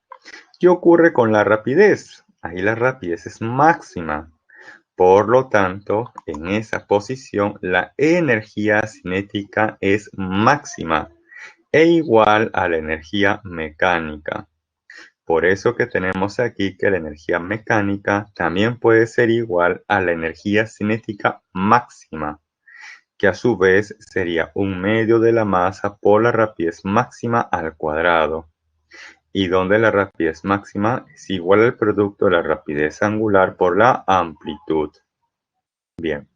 ¿qué ocurre con la rapidez? Ahí la rapidez es máxima. Por lo tanto, en esa posición, la energía cinética es máxima e igual a la energía mecánica. Por eso que tenemos aquí que la energía mecánica también puede ser igual a la energía cinética máxima, que a su vez sería un medio de la masa por la rapidez máxima al cuadrado, y donde la rapidez máxima es igual al producto de la rapidez angular por la amplitud. Bien,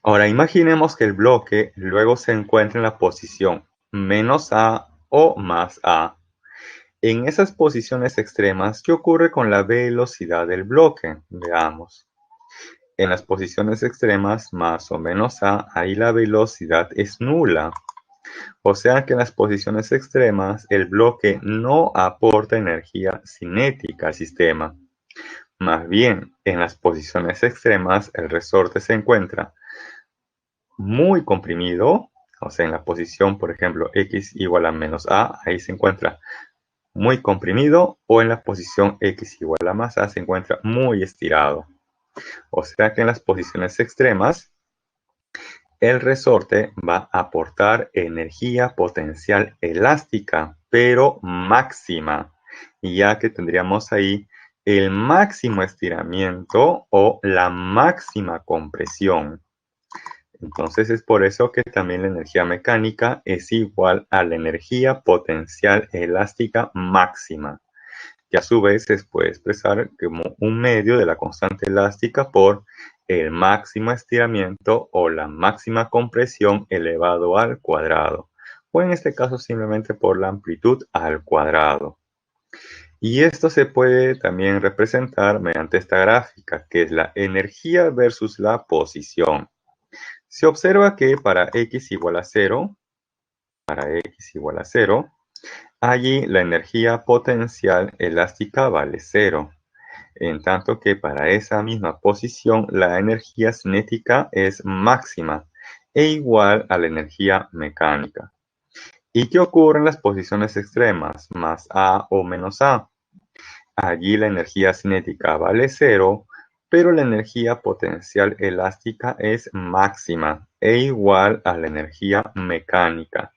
ahora imaginemos que el bloque luego se encuentra en la posición menos a o más a. En esas posiciones extremas, ¿qué ocurre con la velocidad del bloque? Veamos. En las posiciones extremas, más o menos a, ahí la velocidad es nula. O sea que en las posiciones extremas, el bloque no aporta energía cinética al sistema. Más bien, en las posiciones extremas, el resorte se encuentra muy comprimido, o sea, en la posición, por ejemplo, x igual a menos a, ahí se encuentra muy comprimido, o en la posición x igual a más a se encuentra muy estirado. O sea que en las posiciones extremas, el resorte va a aportar energía potencial elástica, pero máxima, ya que tendríamos ahí el máximo estiramiento o la máxima compresión. Entonces es por eso que también la energía mecánica es igual a la energía potencial elástica máxima, que a su vez se puede expresar como un medio de la constante elástica por el máximo estiramiento o la máxima compresión elevado al cuadrado, o en este caso simplemente por la amplitud al cuadrado. Y esto se puede también representar mediante esta gráfica, que es la energía versus la posición. Se observa que para x igual a 0, allí la energía potencial elástica vale 0, en tanto que para esa misma posición la energía cinética es máxima e igual a la energía mecánica. ¿Y qué ocurre en las posiciones extremas, más a o menos a? Allí la energía cinética vale 0, pero la energía potencial elástica es máxima e igual a la energía mecánica,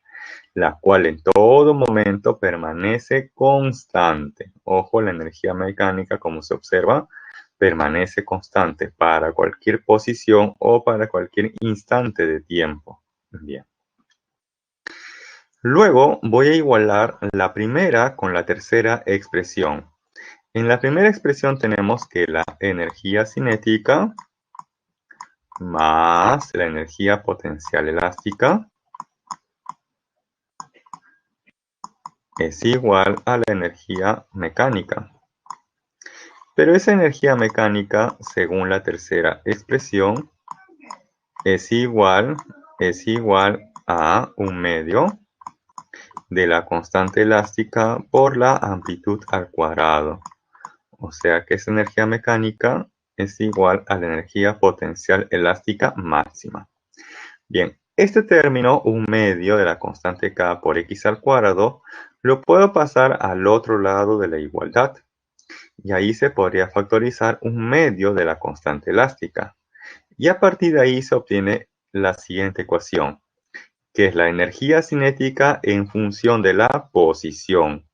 la cual en todo momento permanece constante. Ojo, la energía mecánica, como se observa, permanece constante para cualquier posición o para cualquier instante de tiempo. Bien. Luego voy a igualar la primera con la tercera expresión. En la primera expresión tenemos que la energía cinética más la energía potencial elástica es igual a la energía mecánica. Pero esa energía mecánica, según la tercera expresión, es igual a 1/2 de la constante elástica por la amplitud al cuadrado. O sea que esa energía mecánica es igual a la energía potencial elástica máxima. Bien, este término, 1/2 de la constante K por X al cuadrado, lo puedo pasar al otro lado de la igualdad. Y ahí se podría factorizar 1/2 de la constante elástica. Y a partir de ahí se obtiene la siguiente ecuación, que es la energía cinética en función de la posición,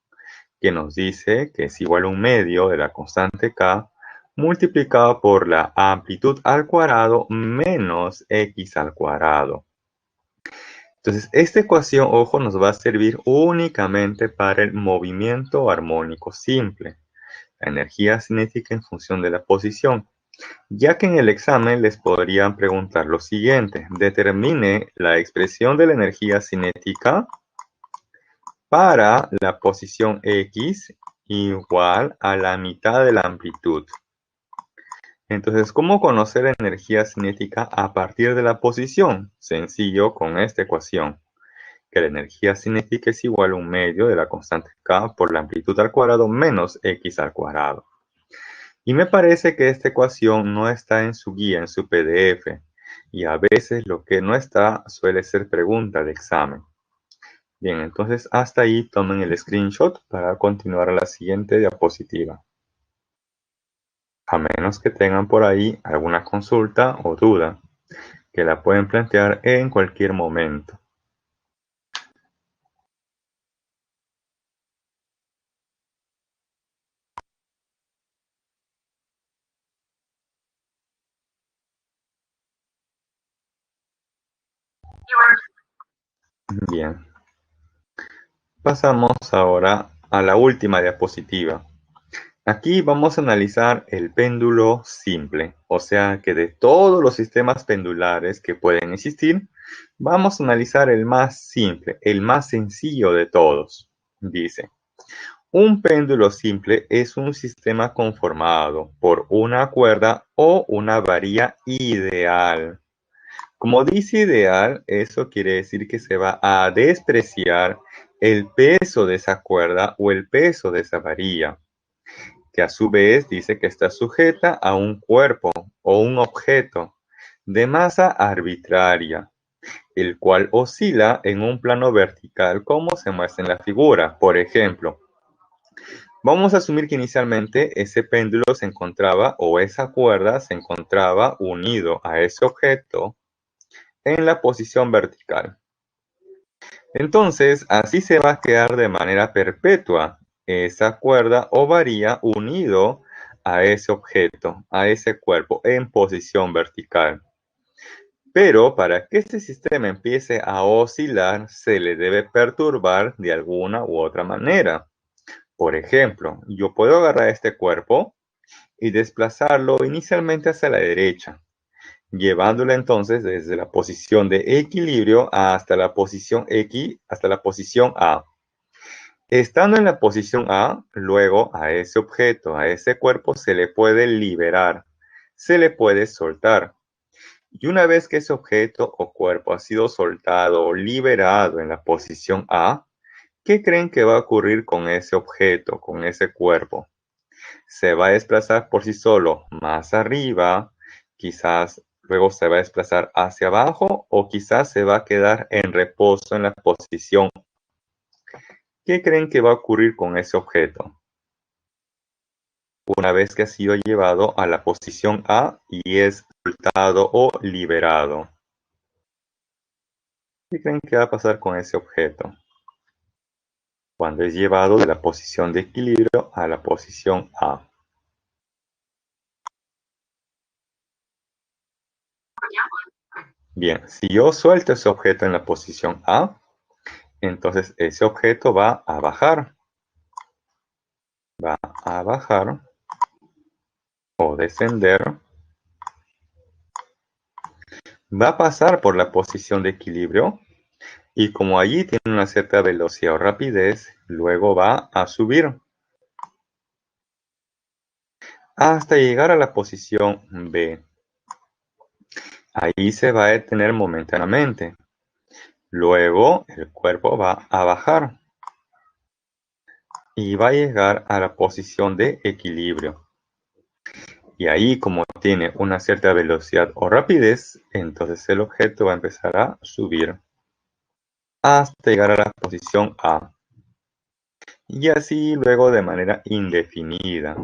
que nos dice que es igual a 1/2 de la constante K multiplicado por la amplitud al cuadrado menos X al cuadrado. Entonces, esta ecuación, ojo, nos va a servir únicamente para el movimiento armónico simple, la energía cinética en función de la posición, ya que en el examen les podrían preguntar lo siguiente: determine la expresión de la energía cinética para la posición X igual a la mitad de la amplitud. Entonces, ¿cómo conocer la energía cinética a partir de la posición? Sencillo, con esta ecuación, que la energía cinética es igual a 1/2 de la constante K por la amplitud al cuadrado menos X al cuadrado. Y me parece que esta ecuación no está en su guía, en su PDF, y a veces lo que no está suele ser pregunta de examen. Bien, entonces hasta ahí tomen el screenshot para continuar a la siguiente diapositiva. A menos que tengan por ahí alguna consulta o duda, que la pueden plantear en cualquier momento. Bien, pasamos ahora a la última diapositiva. Aquí vamos a analizar el péndulo simple, o sea que de todos los sistemas pendulares que pueden existir, vamos a analizar el más simple, el más sencillo de todos. Dice, un péndulo simple es un sistema conformado por una cuerda o una varilla ideal. Como dice ideal, eso quiere decir que se va a despreciar el peso de esa cuerda o el peso de esa varilla, que a su vez dice que está sujeta a un cuerpo o un objeto de masa arbitraria, el cual oscila en un plano vertical como se muestra en la figura. Por ejemplo, vamos a asumir que inicialmente ese péndulo se encontraba, o esa cuerda se encontraba unido a ese objeto en la posición vertical. Entonces, así se va a quedar de manera perpetua esa cuerda o varilla unido a ese objeto, a ese cuerpo en posición vertical. Pero para que este sistema empiece a oscilar, se le debe perturbar de alguna u otra manera. Por ejemplo, yo puedo agarrar este cuerpo y desplazarlo inicialmente hacia la derecha, llevándolo entonces desde la posición de equilibrio hasta la posición X, hasta la posición A. Estando en la posición A, luego a ese objeto, a ese cuerpo, se le puede liberar, se le puede soltar. Y una vez que ese objeto o cuerpo ha sido soltado o liberado en la posición A, ¿qué creen que va a ocurrir con ese objeto, con ese cuerpo? Se va a desplazar por sí solo más arriba, quizás luego se va a desplazar hacia abajo o quizás se va a quedar en reposo en la posición. ¿Qué creen que va a ocurrir con ese objeto una vez que ha sido llevado a la posición A y es soltado o liberado? ¿Qué creen que va a pasar con ese objeto cuando es llevado de la posición de equilibrio a la posición A? Bien, si yo suelto ese objeto en la posición A, entonces ese objeto va a bajar o descender, va a pasar por la posición de equilibrio y como allí tiene una cierta velocidad o rapidez, luego va a subir hasta llegar a la posición B. Ahí se va a detener momentáneamente. Luego el cuerpo va a bajar y va a llegar a la posición de equilibrio. Y ahí, como tiene una cierta velocidad o rapidez, entonces el objeto va a empezar a subir hasta llegar a la posición A. Y así luego de manera indefinida.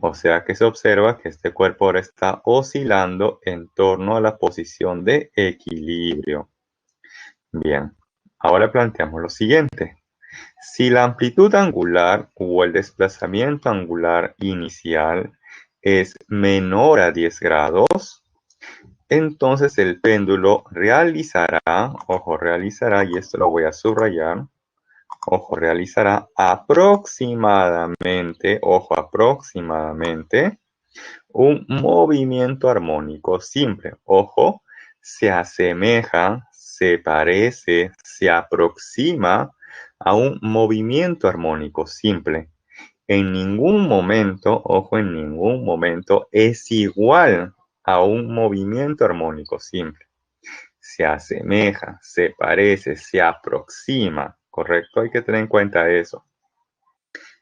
O sea que se observa que este cuerpo ahora está oscilando en torno a la posición de equilibrio. Bien, ahora planteamos lo siguiente. Si la amplitud angular o el desplazamiento angular inicial es menor a 10 grados, entonces el péndulo realizará, ojo, realizará, y esto lo voy a subrayar, ojo, realizará aproximadamente, ojo, aproximadamente, un movimiento armónico simple. Ojo, se asemeja, se parece, se aproxima a un movimiento armónico simple. En ningún momento, ojo, en ningún momento es igual a un movimiento armónico simple. Se asemeja, se parece, se aproxima, ¿correcto? Hay que tener en cuenta eso.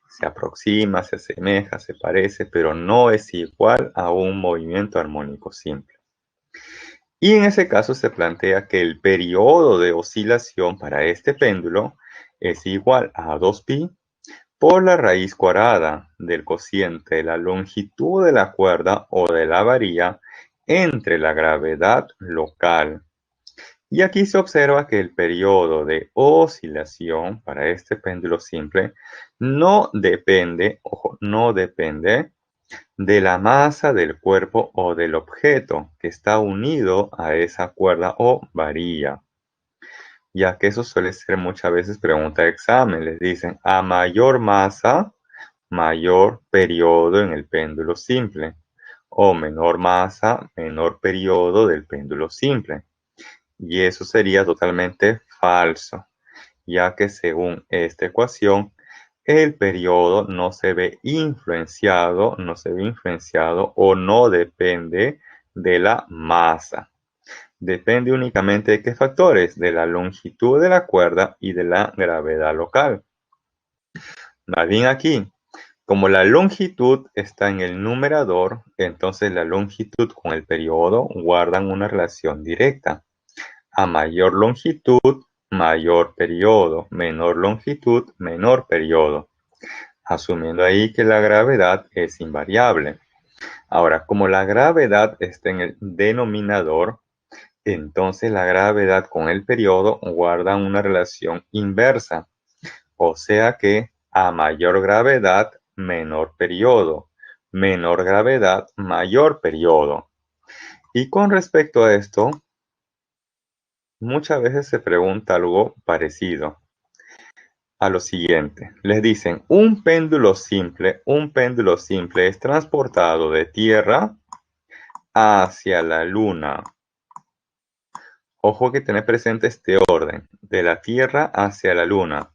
Se aproxima, se asemeja, se parece, pero no es igual a un movimiento armónico simple. Y en ese caso se plantea que el periodo de oscilación para este péndulo es igual a 2pi por la raíz cuadrada del cociente de la longitud de la cuerda o de la varilla entre la gravedad local. Y aquí se observa que el periodo de oscilación para este péndulo simple no depende, ojo, no depende de la masa del cuerpo o del objeto que está unido a esa cuerda o varilla, ya que eso suele ser muchas veces pregunta de examen. Les dicen, a mayor masa, mayor periodo en el péndulo simple, o menor masa, menor periodo del péndulo simple. Y eso sería totalmente falso, ya que según esta ecuación, el periodo no se ve influenciado, o no depende de la masa. Depende únicamente de qué factores, de la longitud de la cuerda y de la gravedad local. Más bien aquí, como la longitud está en el numerador, entonces la longitud con el periodo guardan una relación directa. A mayor longitud, mayor periodo, menor longitud, menor periodo, asumiendo ahí que la gravedad es invariable. Ahora, como la gravedad está en el denominador, entonces la gravedad con el periodo guardan una relación inversa, o sea que a mayor gravedad, menor periodo, menor gravedad, mayor periodo. Y con respecto a esto, muchas veces se pregunta algo parecido a lo siguiente. Les dicen, un péndulo simple es transportado de Tierra hacia la Luna. Ojo que tener presente este orden, de la Tierra hacia la Luna,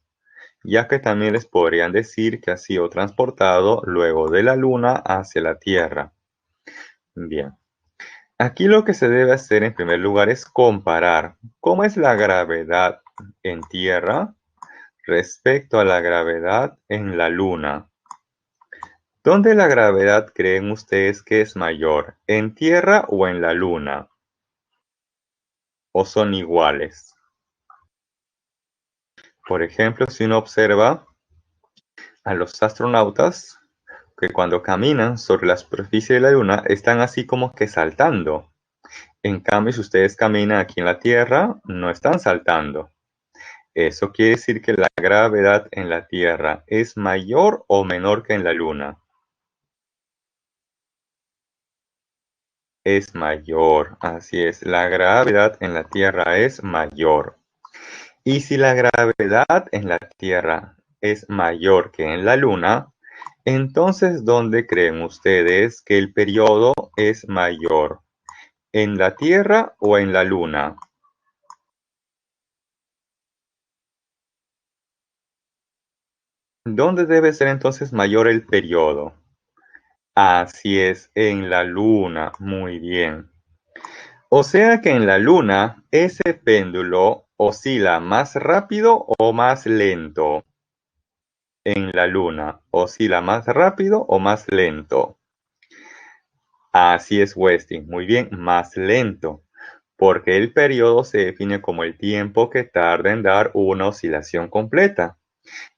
ya que también les podrían decir que ha sido transportado luego de la Luna hacia la Tierra. Bien. Aquí lo que se debe hacer en primer lugar es comparar cómo es la gravedad en Tierra respecto a la gravedad en la Luna. ¿Dónde la gravedad creen ustedes que es mayor? ¿En Tierra o en la Luna? ¿O son iguales? Por ejemplo, si uno observa a los astronautas que cuando caminan sobre la superficie de la Luna están así como que saltando. En cambio, si ustedes caminan aquí en la Tierra, no están saltando. Eso quiere decir que la gravedad en la Tierra es mayor o menor que en la Luna. Es mayor, así es, la gravedad en la Tierra es mayor. Y si la gravedad en la Tierra es mayor que en la Luna, entonces ¿dónde creen ustedes que el periodo es mayor? ¿En la Tierra o en la Luna? ¿Dónde debe ser entonces mayor el periodo? Así es, en la Luna, muy bien. O sea que en la Luna ese péndulo oscila más rápido o más lento. En la Luna oscila más rápido o más lento. Así es, Westing. Muy bien, más lento. Porque el periodo se define como el tiempo que tarda en dar una oscilación completa.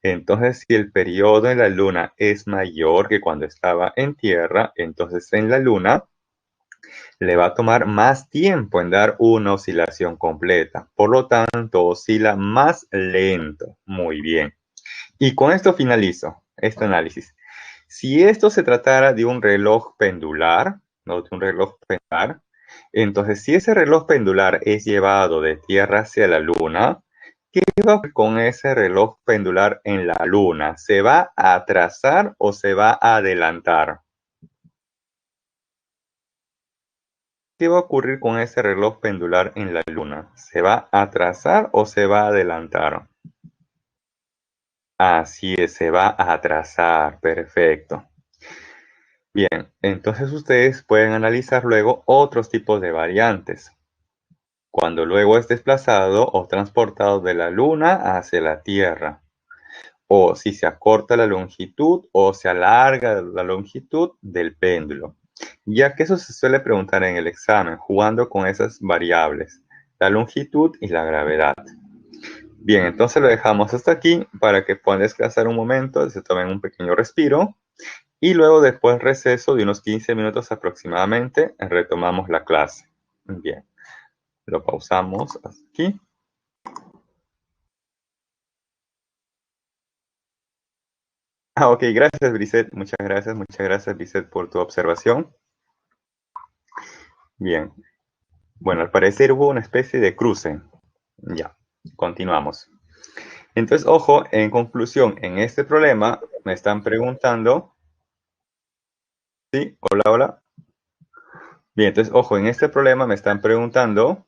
Entonces, si el periodo en la Luna es mayor que cuando estaba en Tierra, entonces en la Luna le va a tomar más tiempo en dar una oscilación completa. Por lo tanto, oscila más lento. Muy bien. Y con esto finalizo este análisis. Si esto se tratara de un reloj pendular, no de un reloj pendular, entonces si ese reloj pendular es llevado de Tierra hacia la Luna, ¿qué va a ocurrir con ese reloj pendular en la Luna? ¿Se va a atrasar o se va a adelantar? ¿Qué va a ocurrir con ese reloj pendular en la Luna? ¿Se va a atrasar o se va a adelantar? Así es, se va a atrasar. Perfecto. Bien, entonces ustedes pueden analizar luego otros tipos de variantes. Cuando luego es desplazado o transportado de la Luna hacia la Tierra. O si se acorta la longitud o se alarga la longitud del péndulo. Ya que eso se suele preguntar en el examen, jugando con esas variables, la longitud y la gravedad. Bien, entonces lo dejamos hasta aquí para que puedan descansar un momento, se tomen un pequeño respiro y luego después receso de unos 15 minutos aproximadamente, retomamos la clase. Bien, lo pausamos hasta aquí. Ok, gracias, Brisset. Muchas gracias, Brisset, por tu observación. Bien, bueno, al parecer hubo una especie de cruce. Ya, continuamos. Entonces, ojo, en conclusión, en este problema me están preguntando, ¿sí? Hola, hola. Bien, entonces, ojo, en este problema me están preguntando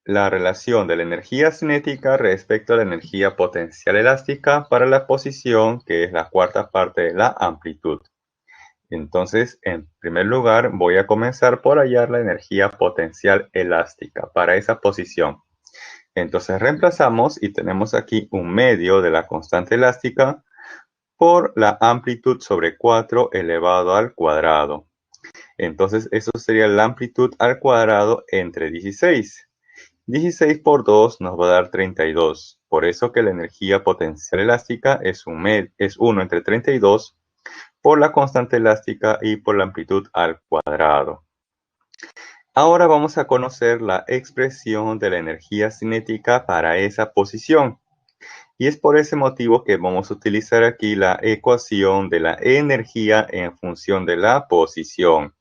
la relación de la energía cinética respecto a la energía potencial elástica para la posición, que es la cuarta parte de la amplitud. Entonces, en primer lugar, voy a comenzar por hallar la energía potencial elástica para esa posición. Entonces, reemplazamos y tenemos aquí un medio de la constante elástica por la amplitud sobre 4 elevado al cuadrado. Entonces, eso sería la amplitud al cuadrado entre 16. 16 por 2 nos va a dar 32. Por eso que la energía potencial elástica es 1 entre 32 por la constante elástica y por la amplitud al cuadrado. Ahora vamos a conocer la expresión de la energía cinética para esa posición. Y es por ese motivo que vamos a utilizar aquí la ecuación de la energía en función de la posición,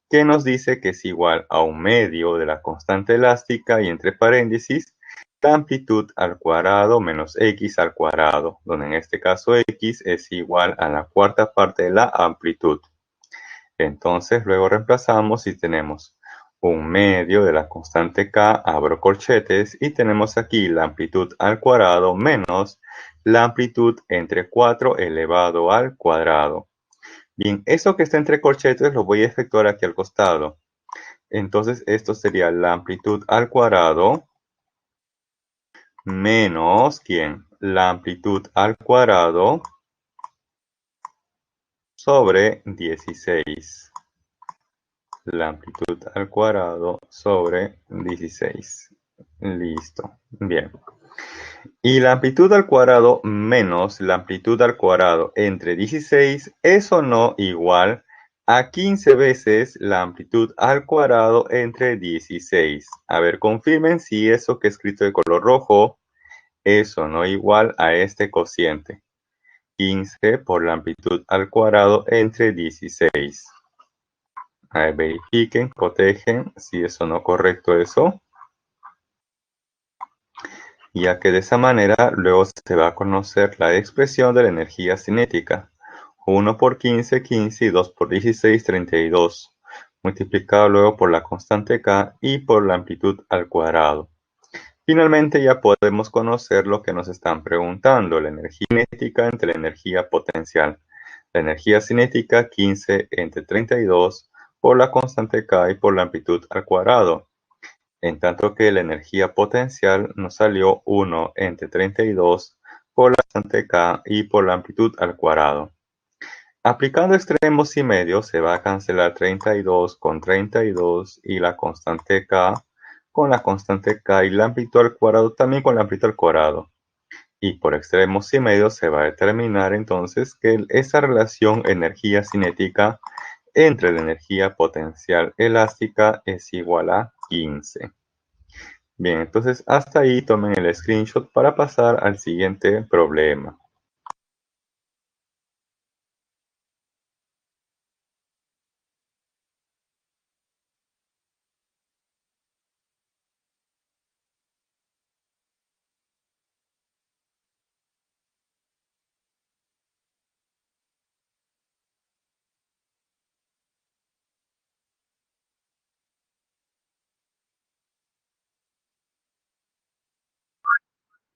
que nos dice que es igual a un medio de la constante elástica y entre paréntesis la amplitud al cuadrado menos x al cuadrado, donde en este caso x es igual a la cuarta parte de la amplitud. Entonces luego reemplazamos y tenemos un medio de la constante k, abro corchetes, y tenemos aquí la amplitud al cuadrado menos la amplitud entre 4 elevado al cuadrado. Bien, eso que está entre corchetes lo voy a efectuar aquí al costado. Entonces esto sería la amplitud al cuadrado menos, ¿quién? La amplitud al cuadrado sobre 16. La amplitud al cuadrado sobre 16. Listo. Bien. Y la amplitud al cuadrado menos la amplitud al cuadrado entre 16 es o no igual a 15 veces la amplitud al cuadrado entre 16. A ver, confirmen si eso que he escrito de color rojo es o no igual a este cociente. 15 por la amplitud al cuadrado entre 16. A ver, verifiquen, cotejen si es o no correcto eso. Ya que de esa manera luego se va a conocer la expresión de la energía cinética. 1 por 15, 15 y 2 por 16, 32. Multiplicado luego por la constante k y por la amplitud al cuadrado. Finalmente ya podemos conocer lo que nos están preguntando, la energía cinética entre la energía potencial. La energía cinética 15 entre 32 por la constante K y por la amplitud al cuadrado, en tanto que la energía potencial nos salió 1 entre 32 por la constante K y por la amplitud al cuadrado. Aplicando extremos y medios se va a cancelar 32 con 32 y la constante K con la constante K y la amplitud al cuadrado también con la amplitud al cuadrado. Y por extremos y medios se va a determinar entonces que esa relación energía cinética entre la energía potencial elástica es igual a 15. Bien, entonces hasta ahí tomen el screenshot para pasar al siguiente problema.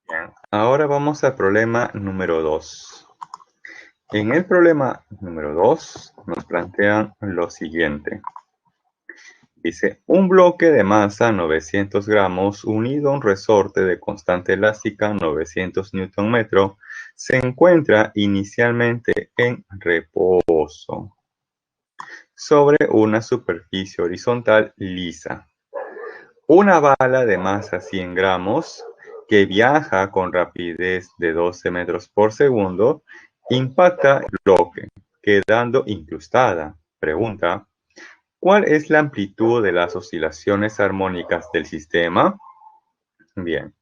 Bien, ahora vamos al problema número 2. En el problema número 2 nos plantean lo siguiente. Dice, un bloque de masa 900 gramos unido a un resorte de constante elástica 900 Nm se encuentra inicialmente en reposo sobre una superficie horizontal lisa. Una bala de masa 100 gramos que viaja con rapidez de 12 metros por segundo impacta el bloque, quedando incrustada. Pregunta, ¿cuál es la amplitud de las oscilaciones armónicas del sistema? Bien,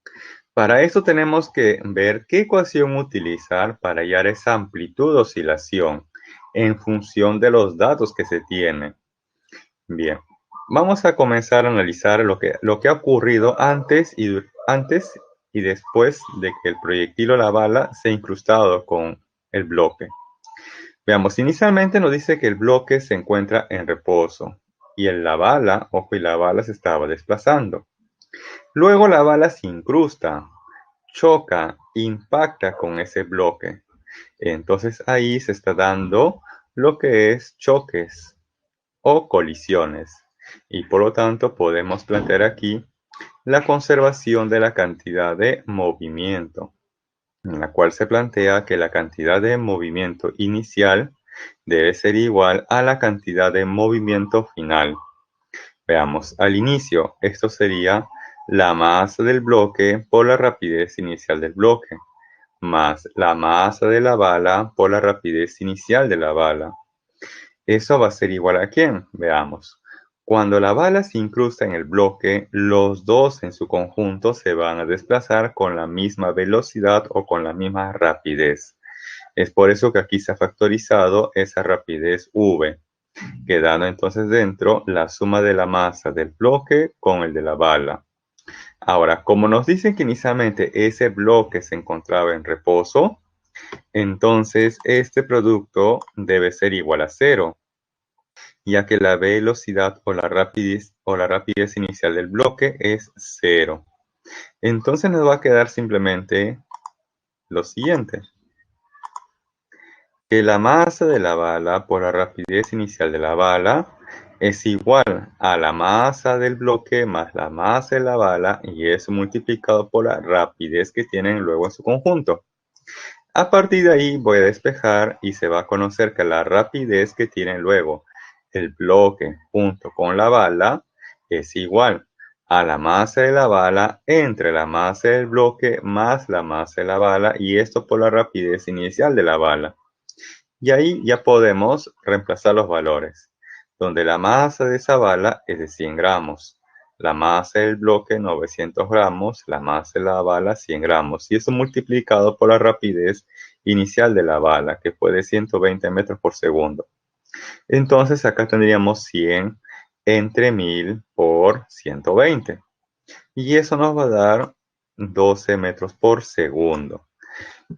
para eso tenemos que ver qué ecuación utilizar para hallar esa amplitud de oscilación en función de los datos que se tienen. Bien, vamos a comenzar a analizar lo que ha ocurrido antes y después de que el proyectil o la bala se ha incrustado con el bloque. Veamos, inicialmente nos dice que el bloque se encuentra en reposo y en la bala, ojo, y la bala se estaba desplazando. Luego la bala se incrusta, choca, impacta con ese bloque. Entonces ahí se está dando lo que es choques o colisiones. Y por lo tanto podemos plantear aquí la conservación de la cantidad de movimiento, en la cual se plantea que la cantidad de movimiento inicial debe ser igual a la cantidad de movimiento final. Veamos, al inicio, esto sería la masa del bloque por la rapidez inicial del bloque, más la masa de la bala por la rapidez inicial de la bala. ¿Eso va a ser igual a quién? Veamos. Cuando la bala se incrusta en el bloque, los dos en su conjunto se van a desplazar con la misma velocidad o con la misma rapidez. Es por eso que aquí se ha factorizado esa rapidez v, quedando entonces dentro la suma de la masa del bloque con el de la bala. Ahora, como nos dicen que inicialmente ese bloque se encontraba en reposo, entonces este producto debe ser igual a 0, ya que la velocidad o la rapidez inicial del bloque es 0. Entonces nos va a quedar simplemente lo siguiente, que la masa de la bala por la rapidez inicial de la bala es igual a la masa del bloque más la masa de la bala y eso multiplicado por la rapidez que tienen luego en su conjunto. A partir de ahí voy a despejar y se va a conocer que la rapidez que tienen luego el bloque junto con la bala es igual a la masa de la bala entre la masa del bloque más la masa de la bala y esto por la rapidez inicial de la bala. Y ahí ya podemos reemplazar los valores, donde la masa de esa bala es de 100 gramos, la masa del bloque 900 gramos, la masa de la bala 100 gramos, y eso multiplicado por la rapidez inicial de la bala, que fue de 120 metros por segundo. Entonces acá tendríamos 100 entre 1000 por 120, y eso nos va a dar 12 metros por segundo.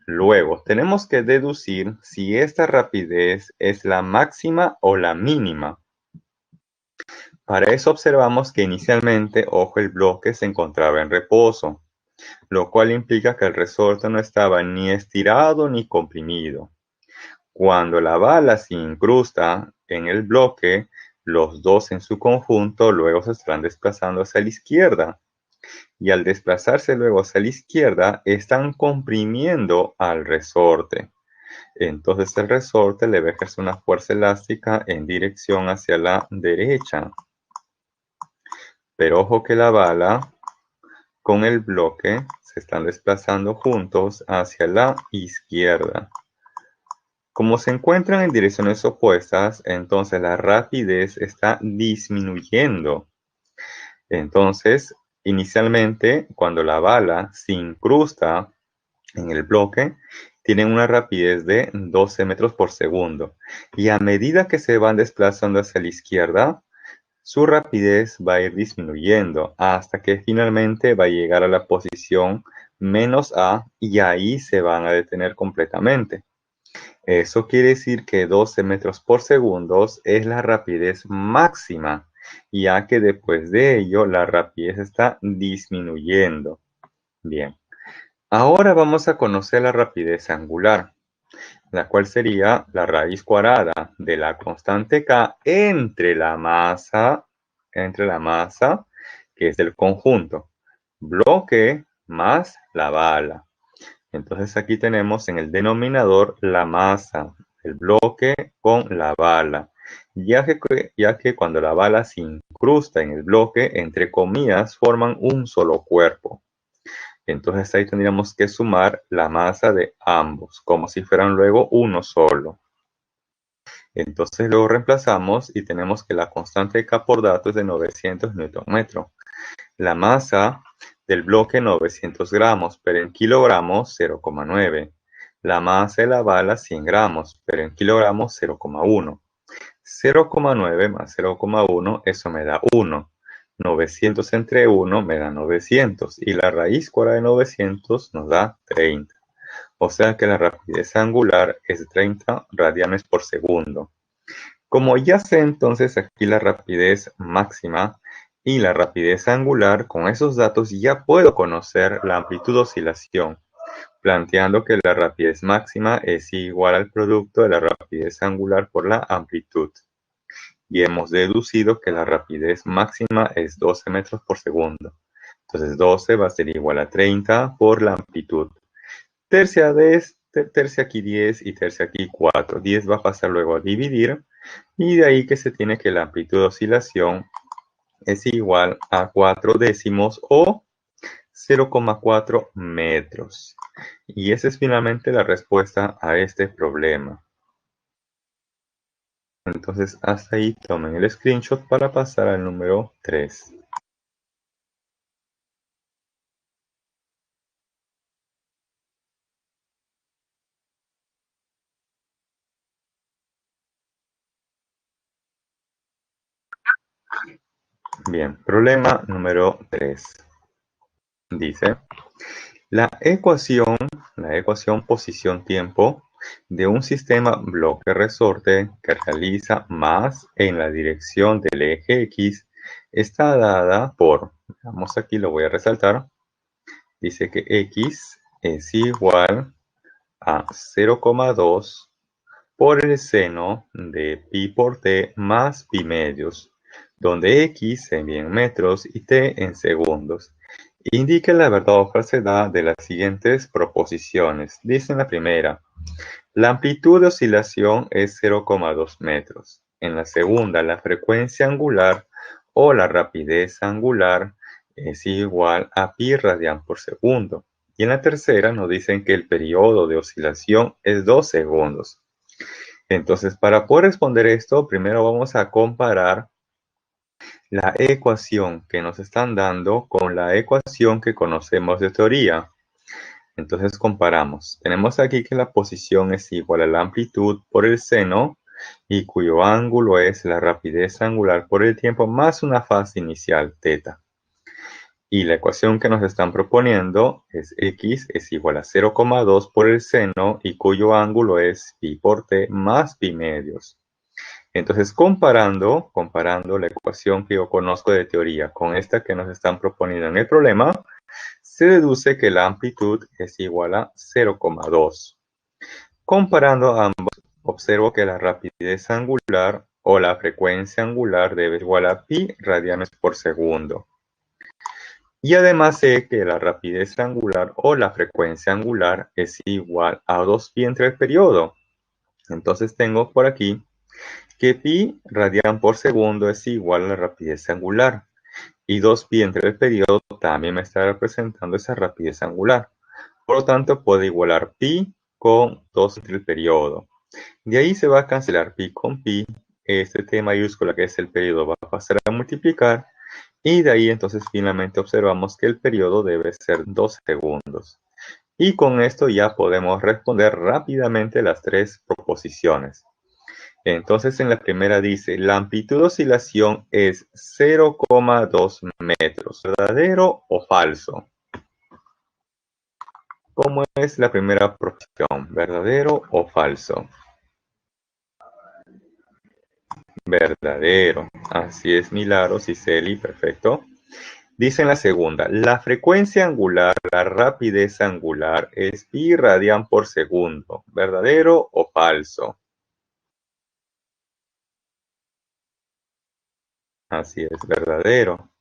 Luego, tenemos que deducir si esta rapidez es la máxima o la mínima. Para eso observamos que inicialmente, ojo, el bloque se encontraba en reposo, lo cual implica que el resorte no estaba ni estirado ni comprimido. Cuando la bala se incrusta en el bloque, Los dos en su conjunto luego se estarán desplazando hacia la izquierda. Y al desplazarse luego hacia la izquierda, están comprimiendo al resorte. Entonces el resorte le va a ejercer una fuerza elástica en dirección hacia la derecha. Pero ojo que la bala con el bloque se están desplazando juntos hacia la izquierda. Como se encuentran en direcciones opuestas, entonces la rapidez está disminuyendo. Entonces, inicialmente, cuando la bala se incrusta en el bloque, tienen una rapidez de 12 metros por segundo. Y a medida que se van desplazando hacia la izquierda, su rapidez va a ir disminuyendo hasta que finalmente va a llegar a la posición menos A y ahí se van a detener completamente. Eso quiere decir que 12 metros por segundo es la rapidez máxima, ya que después de ello la rapidez está disminuyendo. Bien, ahora vamos a conocer la rapidez angular, la cual sería la raíz cuadrada de la constante K entre la masa, que es el conjunto, bloque más la bala. Entonces aquí tenemos en el denominador la masa, el bloque con la bala, ya que cuando la bala se incrusta en el bloque, entre comillas, forman un solo cuerpo. Entonces ahí tendríamos que sumar la masa de ambos, como si fueran luego uno solo. Entonces luego reemplazamos y tenemos que la constante K por dato es de 900 Nm. La masa del bloque 900 gramos, pero en kilogramos 0,9. La masa de la bala 100 gramos, pero en kilogramos 0,1. 0,9 más 0,1, eso me da 1. 900 entre 1 me da 900 y la raíz cuadrada de 900 nos da 30. O sea que la rapidez angular es 30 radianes por segundo. Como ya sé entonces aquí la rapidez máxima y la rapidez angular, con esos datos ya puedo conocer la amplitud de oscilación, planteando que la rapidez máxima es igual al producto de la rapidez angular por la amplitud. Y hemos deducido que la rapidez máxima es 12 metros por segundo. Entonces 12 va a ser igual a 30 por la amplitud. Tercia aquí 10 y tercia aquí 4. 10 va a pasar luego a dividir y de ahí que se tiene que la amplitud de oscilación es igual a 4 décimos o 0,4 metros. Y esa es finalmente la respuesta a este problema. Entonces hasta ahí tomen el screenshot para pasar al número 3. Bien, problema número 3. Dice, la ecuación posición-tiempo de un sistema bloque-resorte que realiza más en la dirección del eje X está dada por, vamos aquí lo voy a resaltar, dice que X es igual a 0,2 por el seno de pi por t más pi medios, donde X se envía en metros y t en segundos. Indique la verdad o falsedad de las siguientes proposiciones. Dice en la primera, la amplitud de oscilación es 0,2 metros. En la segunda, la frecuencia angular o la rapidez angular es igual a pi radian por segundo. Y en la tercera nos dicen que el periodo de oscilación es 2 segundos. Entonces, para poder responder esto, primero vamos a comparar la ecuación que nos están dando con la ecuación que conocemos de teoría. Entonces comparamos. Tenemos aquí que la posición es igual a la amplitud por el seno y cuyo ángulo es la rapidez angular por el tiempo más una fase inicial, θ. Y la ecuación que nos están proponiendo es x es igual a 0,2 por el seno y cuyo ángulo es pi por t más pi medios. Entonces, comparando la ecuación que yo conozco de teoría con esta que nos están proponiendo en el problema, se deduce que la amplitud es igual a 0,2. Comparando ambos, observo que la rapidez angular o la frecuencia angular debe ser igual a pi radianes por segundo. Y además sé que la rapidez angular o la frecuencia angular es igual a 2pi entre el periodo. Entonces tengo por aquí que pi radian por segundo es igual a la rapidez angular. Y 2pi entre el periodo también me está representando esa rapidez angular. Por lo tanto, puedo igualar pi con 2 entre el periodo. De ahí se va a cancelar pi con pi. Este t mayúscula, que es el periodo, va a pasar a multiplicar. Y de ahí entonces finalmente observamos que el periodo debe ser 2 segundos. Y con esto ya podemos responder rápidamente las 3 proposiciones. Entonces en la primera dice, la amplitud de oscilación es 0,2 metros. ¿Verdadero o falso? ¿Cómo es la primera proposición? ¿Verdadero o falso? Verdadero. Así es, Milagros y Celi, perfecto. Dice en la segunda, la frecuencia angular, la rapidez angular es pi radian por segundo. ¿Verdadero o falso? Así es, verdadero.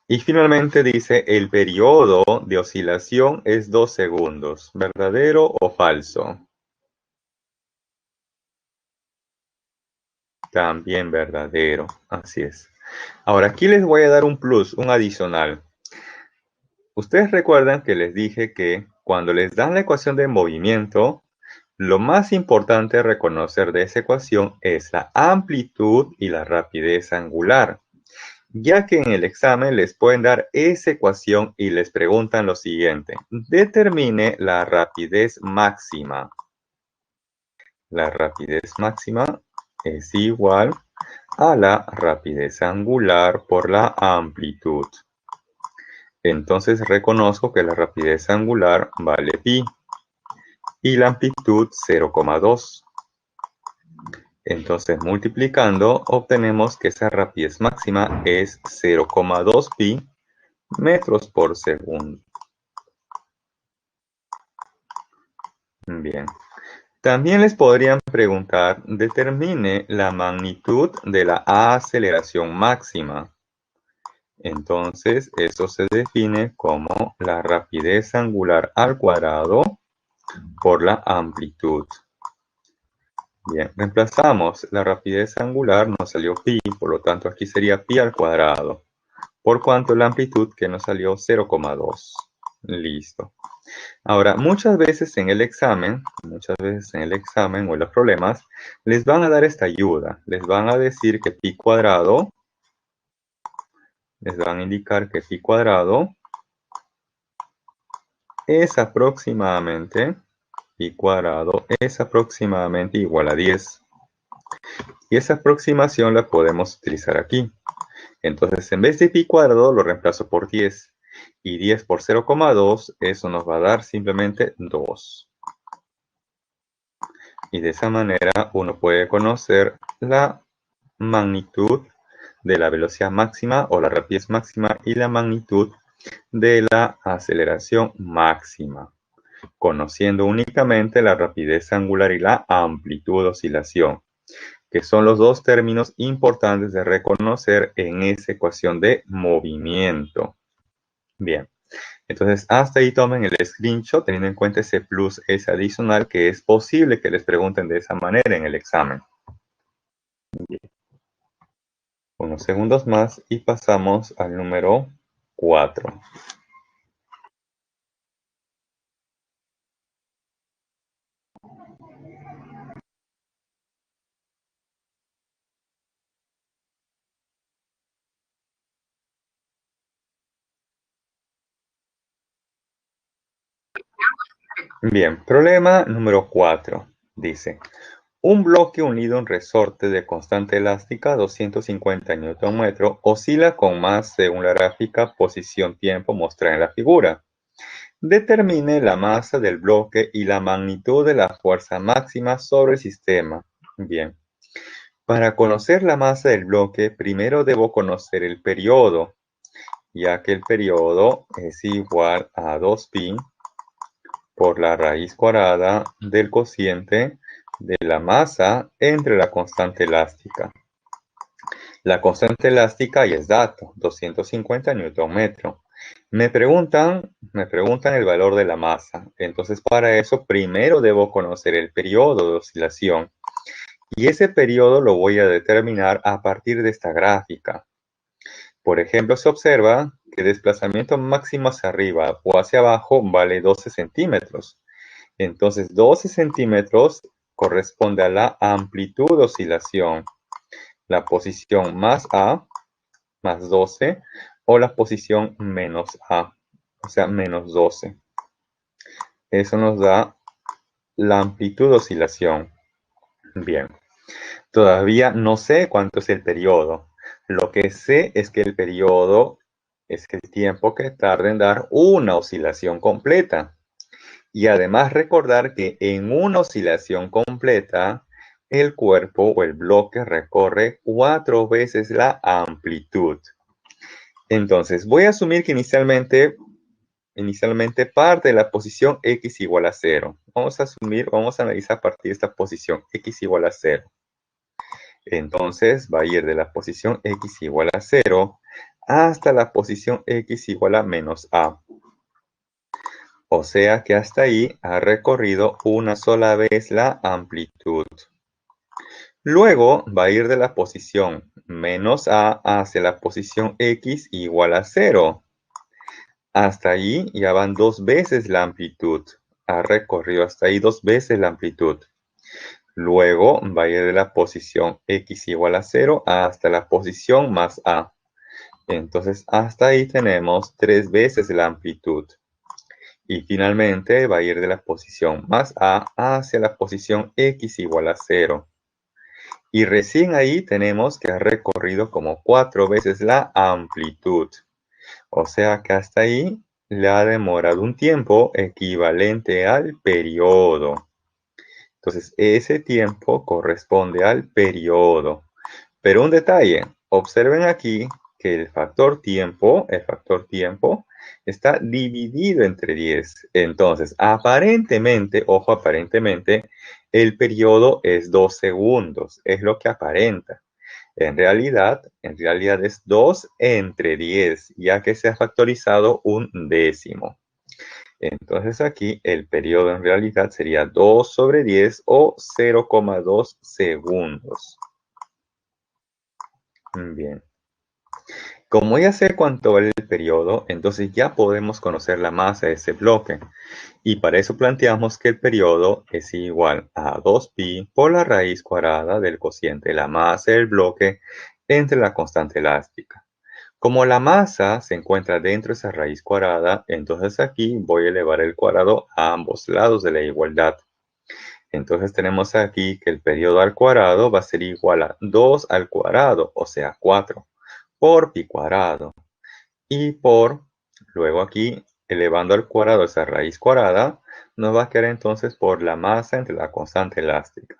Y finalmente dice, el periodo de oscilación es 2 segundos. ¿Verdadero o falso? También verdadero. Así es. Ahora, aquí les voy a dar un plus, un adicional. Ustedes recuerdan que les dije que cuando les dan la ecuación de movimiento, lo más importante a reconocer de esa ecuación es la amplitud y la rapidez angular, ya que en el examen les pueden dar esa ecuación y les preguntan lo siguiente: determine la rapidez máxima. La rapidez máxima es igual a la rapidez angular por la amplitud. Entonces reconozco que la rapidez angular vale pi y la amplitud 0,2. Entonces multiplicando obtenemos que esa rapidez máxima es 0,2 pi metros por segundo. Bien. También les podrían preguntar, determine la magnitud de la aceleración máxima. Entonces, eso se define como la rapidez angular al cuadrado por la amplitud. Bien, reemplazamos la rapidez angular, nos salió pi, por lo tanto aquí sería pi al cuadrado, por cuanto la amplitud que nos salió 0,2. Listo. Ahora, muchas veces en el examen o en los problemas, les van a dar esta ayuda. Les van a decir que pi cuadrado, les van a indicar que pi cuadrado es aproximadamente, pi cuadrado es aproximadamente igual a 10. Y esa aproximación la podemos utilizar aquí. Entonces, en vez de pi cuadrado, lo reemplazo por 10. Y 10 por 0,2, eso nos va a dar simplemente 2. Y de esa manera uno puede conocer la magnitud de la velocidad máxima o la rapidez máxima y la magnitud de la aceleración máxima, conociendo únicamente la rapidez angular y la amplitud de oscilación, que son los dos términos importantes de reconocer en esa ecuación de movimiento. Bien, entonces hasta ahí tomen el screenshot teniendo en cuenta ese plus, ese adicional, que es posible que les pregunten de esa manera en el examen. Bien. Unos segundos más y pasamos al número 4. Bien, problema número 4. Dice, un bloque unido a un resorte de constante elástica 250 Nm oscila con más según la gráfica posición-tiempo mostrada en la figura. Determine la masa del bloque y la magnitud de la fuerza máxima sobre el sistema. Bien, para conocer la masa del bloque, primero debo conocer el periodo, ya que el periodo es igual a 2pi por la raíz cuadrada del cociente de la masa entre la constante elástica. La constante elástica ya es dato, 250 Newton metro. Me preguntan el valor de la masa. Entonces, para eso, primero debo conocer el periodo de oscilación. Y ese periodo lo voy a determinar a partir de esta gráfica. Por ejemplo, se observa que desplazamiento máximo hacia arriba o hacia abajo vale 12 centímetros. Entonces, 12 centímetros corresponde a la amplitud de oscilación. La posición más A más 12 o la posición menos A, o sea, menos 12. Eso nos da la amplitud de oscilación. Bien, todavía no sé cuánto es el periodo. Lo que sé es que el periodo es el tiempo que tarda en dar una oscilación completa. Y además recordar que en una oscilación completa, el cuerpo o el bloque recorre 4 veces la amplitud. Entonces, voy a asumir que inicialmente parte de la posición x igual a 0. Vamos a analizar a partir de esta posición x igual a 0. Entonces, va a ir de la posición x igual a 0 hasta la posición x igual a menos a. O sea que hasta ahí ha recorrido una sola vez la amplitud. Luego va a ir de la posición menos a hacia la posición x igual a 0. Hasta ahí ya van 2 veces la amplitud. Ha recorrido hasta ahí 2 veces la amplitud. Luego va a ir de la posición x igual a 0 hasta la posición más a. Entonces hasta ahí tenemos 3 veces la amplitud. Y finalmente va a ir de la posición más a hacia la posición x igual a 0. Y recién ahí tenemos que ha recorrido como 4 veces la amplitud. O sea que hasta ahí le ha demorado un tiempo equivalente al periodo. Entonces, ese tiempo corresponde al periodo. Pero un detalle, observen aquí que el factor tiempo está dividido entre 10. Entonces, aparentemente, ojo, aparentemente, el periodo es 2 segundos, es lo que aparenta. En realidad es 2 entre 10, ya que se ha factorizado un décimo. Entonces aquí el periodo en realidad sería 2 sobre 10 o 0,2 segundos. Bien. Como ya sé cuánto vale el periodo, entonces ya podemos conocer la masa de ese bloque. Y para eso planteamos que el periodo es igual a 2pi por la raíz cuadrada del cociente de la masa del bloque entre la constante elástica. Como la masa se encuentra dentro de esa raíz cuadrada, entonces aquí voy a elevar el cuadrado a ambos lados de la igualdad. Entonces tenemos aquí que el periodo al cuadrado va a ser igual a 2 al cuadrado, o sea 4, por pi cuadrado. Y luego aquí, elevando al cuadrado esa raíz cuadrada, nos va a quedar entonces por la masa entre la constante elástica.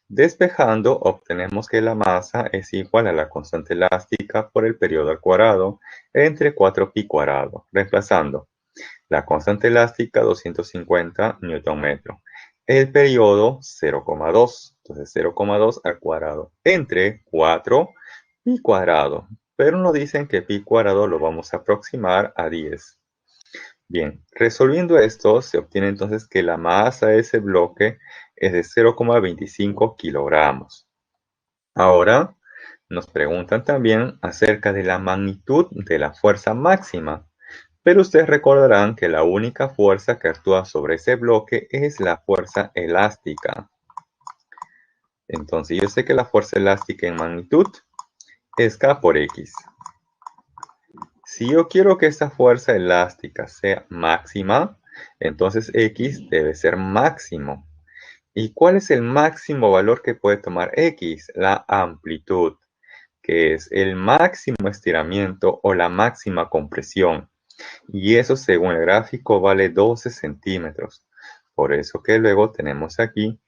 Despejando, obtenemos que la masa es igual a la constante elástica por el periodo al cuadrado entre 4pi cuadrado, reemplazando la constante elástica 250 Newton metro. El periodo 0,2, entonces 0,2 al cuadrado entre 4 pi cuadrado, pero nos dicen que pi cuadrado lo vamos a aproximar a 10. Bien, resolviendo esto, se obtiene entonces que la masa de ese bloque es de 0,25 kilogramos. Ahora, nos preguntan también acerca de la magnitud de la fuerza máxima, pero ustedes recordarán que la única fuerza que actúa sobre ese bloque es la fuerza elástica. Entonces, yo sé que la fuerza elástica en magnitud es K por X. Si yo quiero que esta fuerza elástica sea máxima, entonces X debe ser máximo. ¿Y cuál es el máximo valor que puede tomar X? La amplitud, que es el máximo estiramiento o la máxima compresión. Y eso, según el gráfico, vale 12 centímetros. Por eso que luego tenemos aquí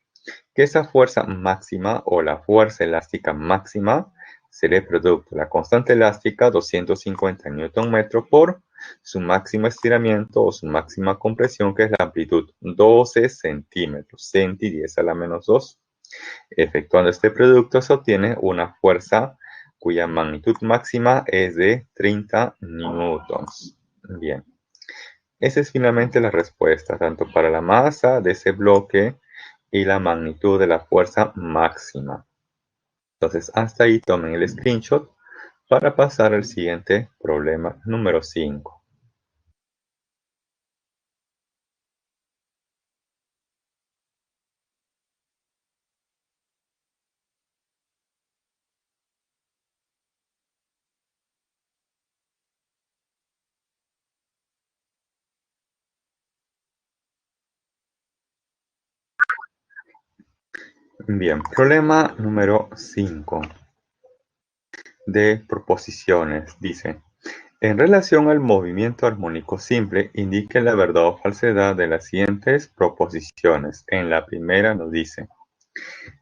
que esa fuerza máxima o la fuerza elástica máxima será el producto de la constante elástica 250 Nm por su máximo estiramiento o su máxima compresión, que es la amplitud 12 centímetros, centi 10 a la menos 2. Efectuando este producto se obtiene una fuerza cuya magnitud máxima es de 30 newtons. Bien, esa es finalmente la respuesta, tanto para la masa de ese bloque y la magnitud de la fuerza máxima. Entonces, hasta ahí tomen el screenshot para pasar al siguiente problema número 5. Bien, problema número 5 de proposiciones. Dice, en relación al movimiento armónico simple, indique la verdad o falsedad de las siguientes proposiciones. En la primera nos dice,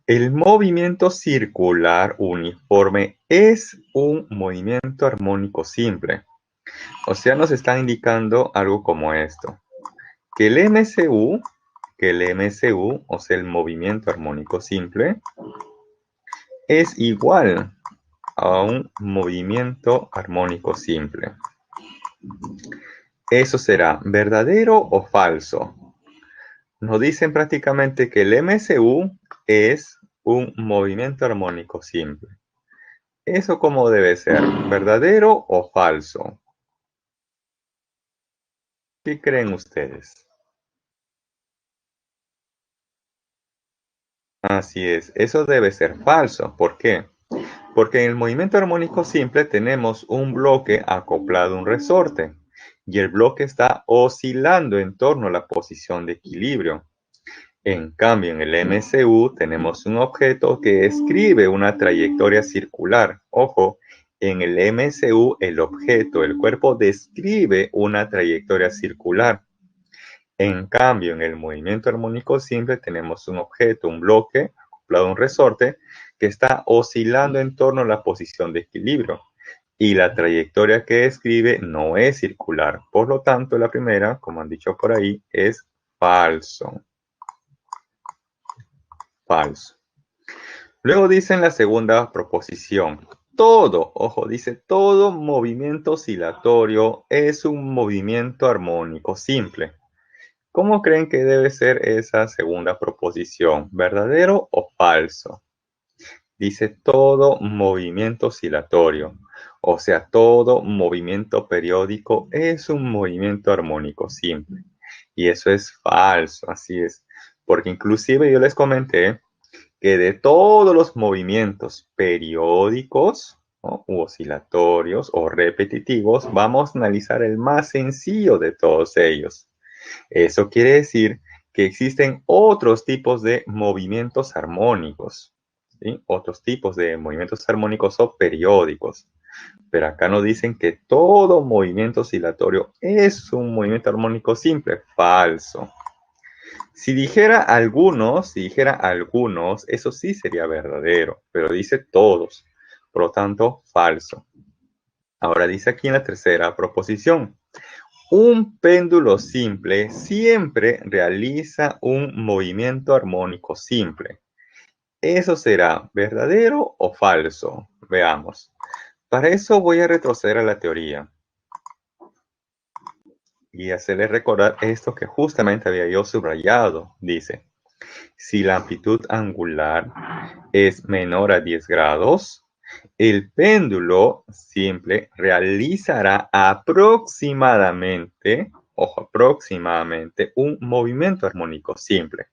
el movimiento circular uniforme es un movimiento armónico simple. O sea, nos está indicando algo como esto, que el MCU, o sea, el movimiento armónico simple, es igual a un movimiento armónico simple. ¿Eso será verdadero o falso? Nos dicen prácticamente que el MCU es un movimiento armónico simple. ¿Eso cómo debe ser? ¿Verdadero o falso? ¿Qué creen ustedes? Así es, eso debe ser falso. ¿Por qué? Porque en el movimiento armónico simple tenemos un bloque acoplado a un resorte y el bloque está oscilando en torno a la posición de equilibrio. En cambio, en el MCU tenemos un objeto que escribe una trayectoria circular. Ojo, en el MCU el objeto, el cuerpo, describe una trayectoria circular. En cambio, en el movimiento armónico simple tenemos un objeto, un bloque acoplado a un resorte que está oscilando en torno a la posición de equilibrio y la trayectoria que describe no es circular. Por lo tanto, la primera, como han dicho por ahí, es falso. Falso. Luego dice en la segunda proposición, todo, ojo, dice todo movimiento oscilatorio es un movimiento armónico simple. ¿Cómo creen que debe ser esa segunda proposición? ¿Verdadero o falso? Dice todo movimiento oscilatorio. O sea, todo movimiento periódico es un movimiento armónico simple. Y eso es falso, así es. Porque inclusive yo les comenté que de todos los movimientos periódicos, ¿no?, u oscilatorios o repetitivos, vamos a analizar el más sencillo de todos ellos. Eso quiere decir que existen otros tipos de movimientos armónicos, ¿sí? Otros tipos de movimientos armónicos o periódicos. Pero acá nos dicen que todo movimiento oscilatorio es un movimiento armónico simple. Falso. Si dijera algunos, eso sí sería verdadero, pero dice todos. Por lo tanto, falso. Ahora dice aquí en la tercera proposición. Un péndulo simple siempre realiza un movimiento armónico simple. ¿Eso será verdadero o falso? Veamos. Para eso voy a retroceder a la teoría y hacerles recordar esto que justamente había yo subrayado. Dice, si la amplitud angular es menor a 10 grados, el péndulo simple realizará aproximadamente, ojo, aproximadamente un movimiento armónico simple.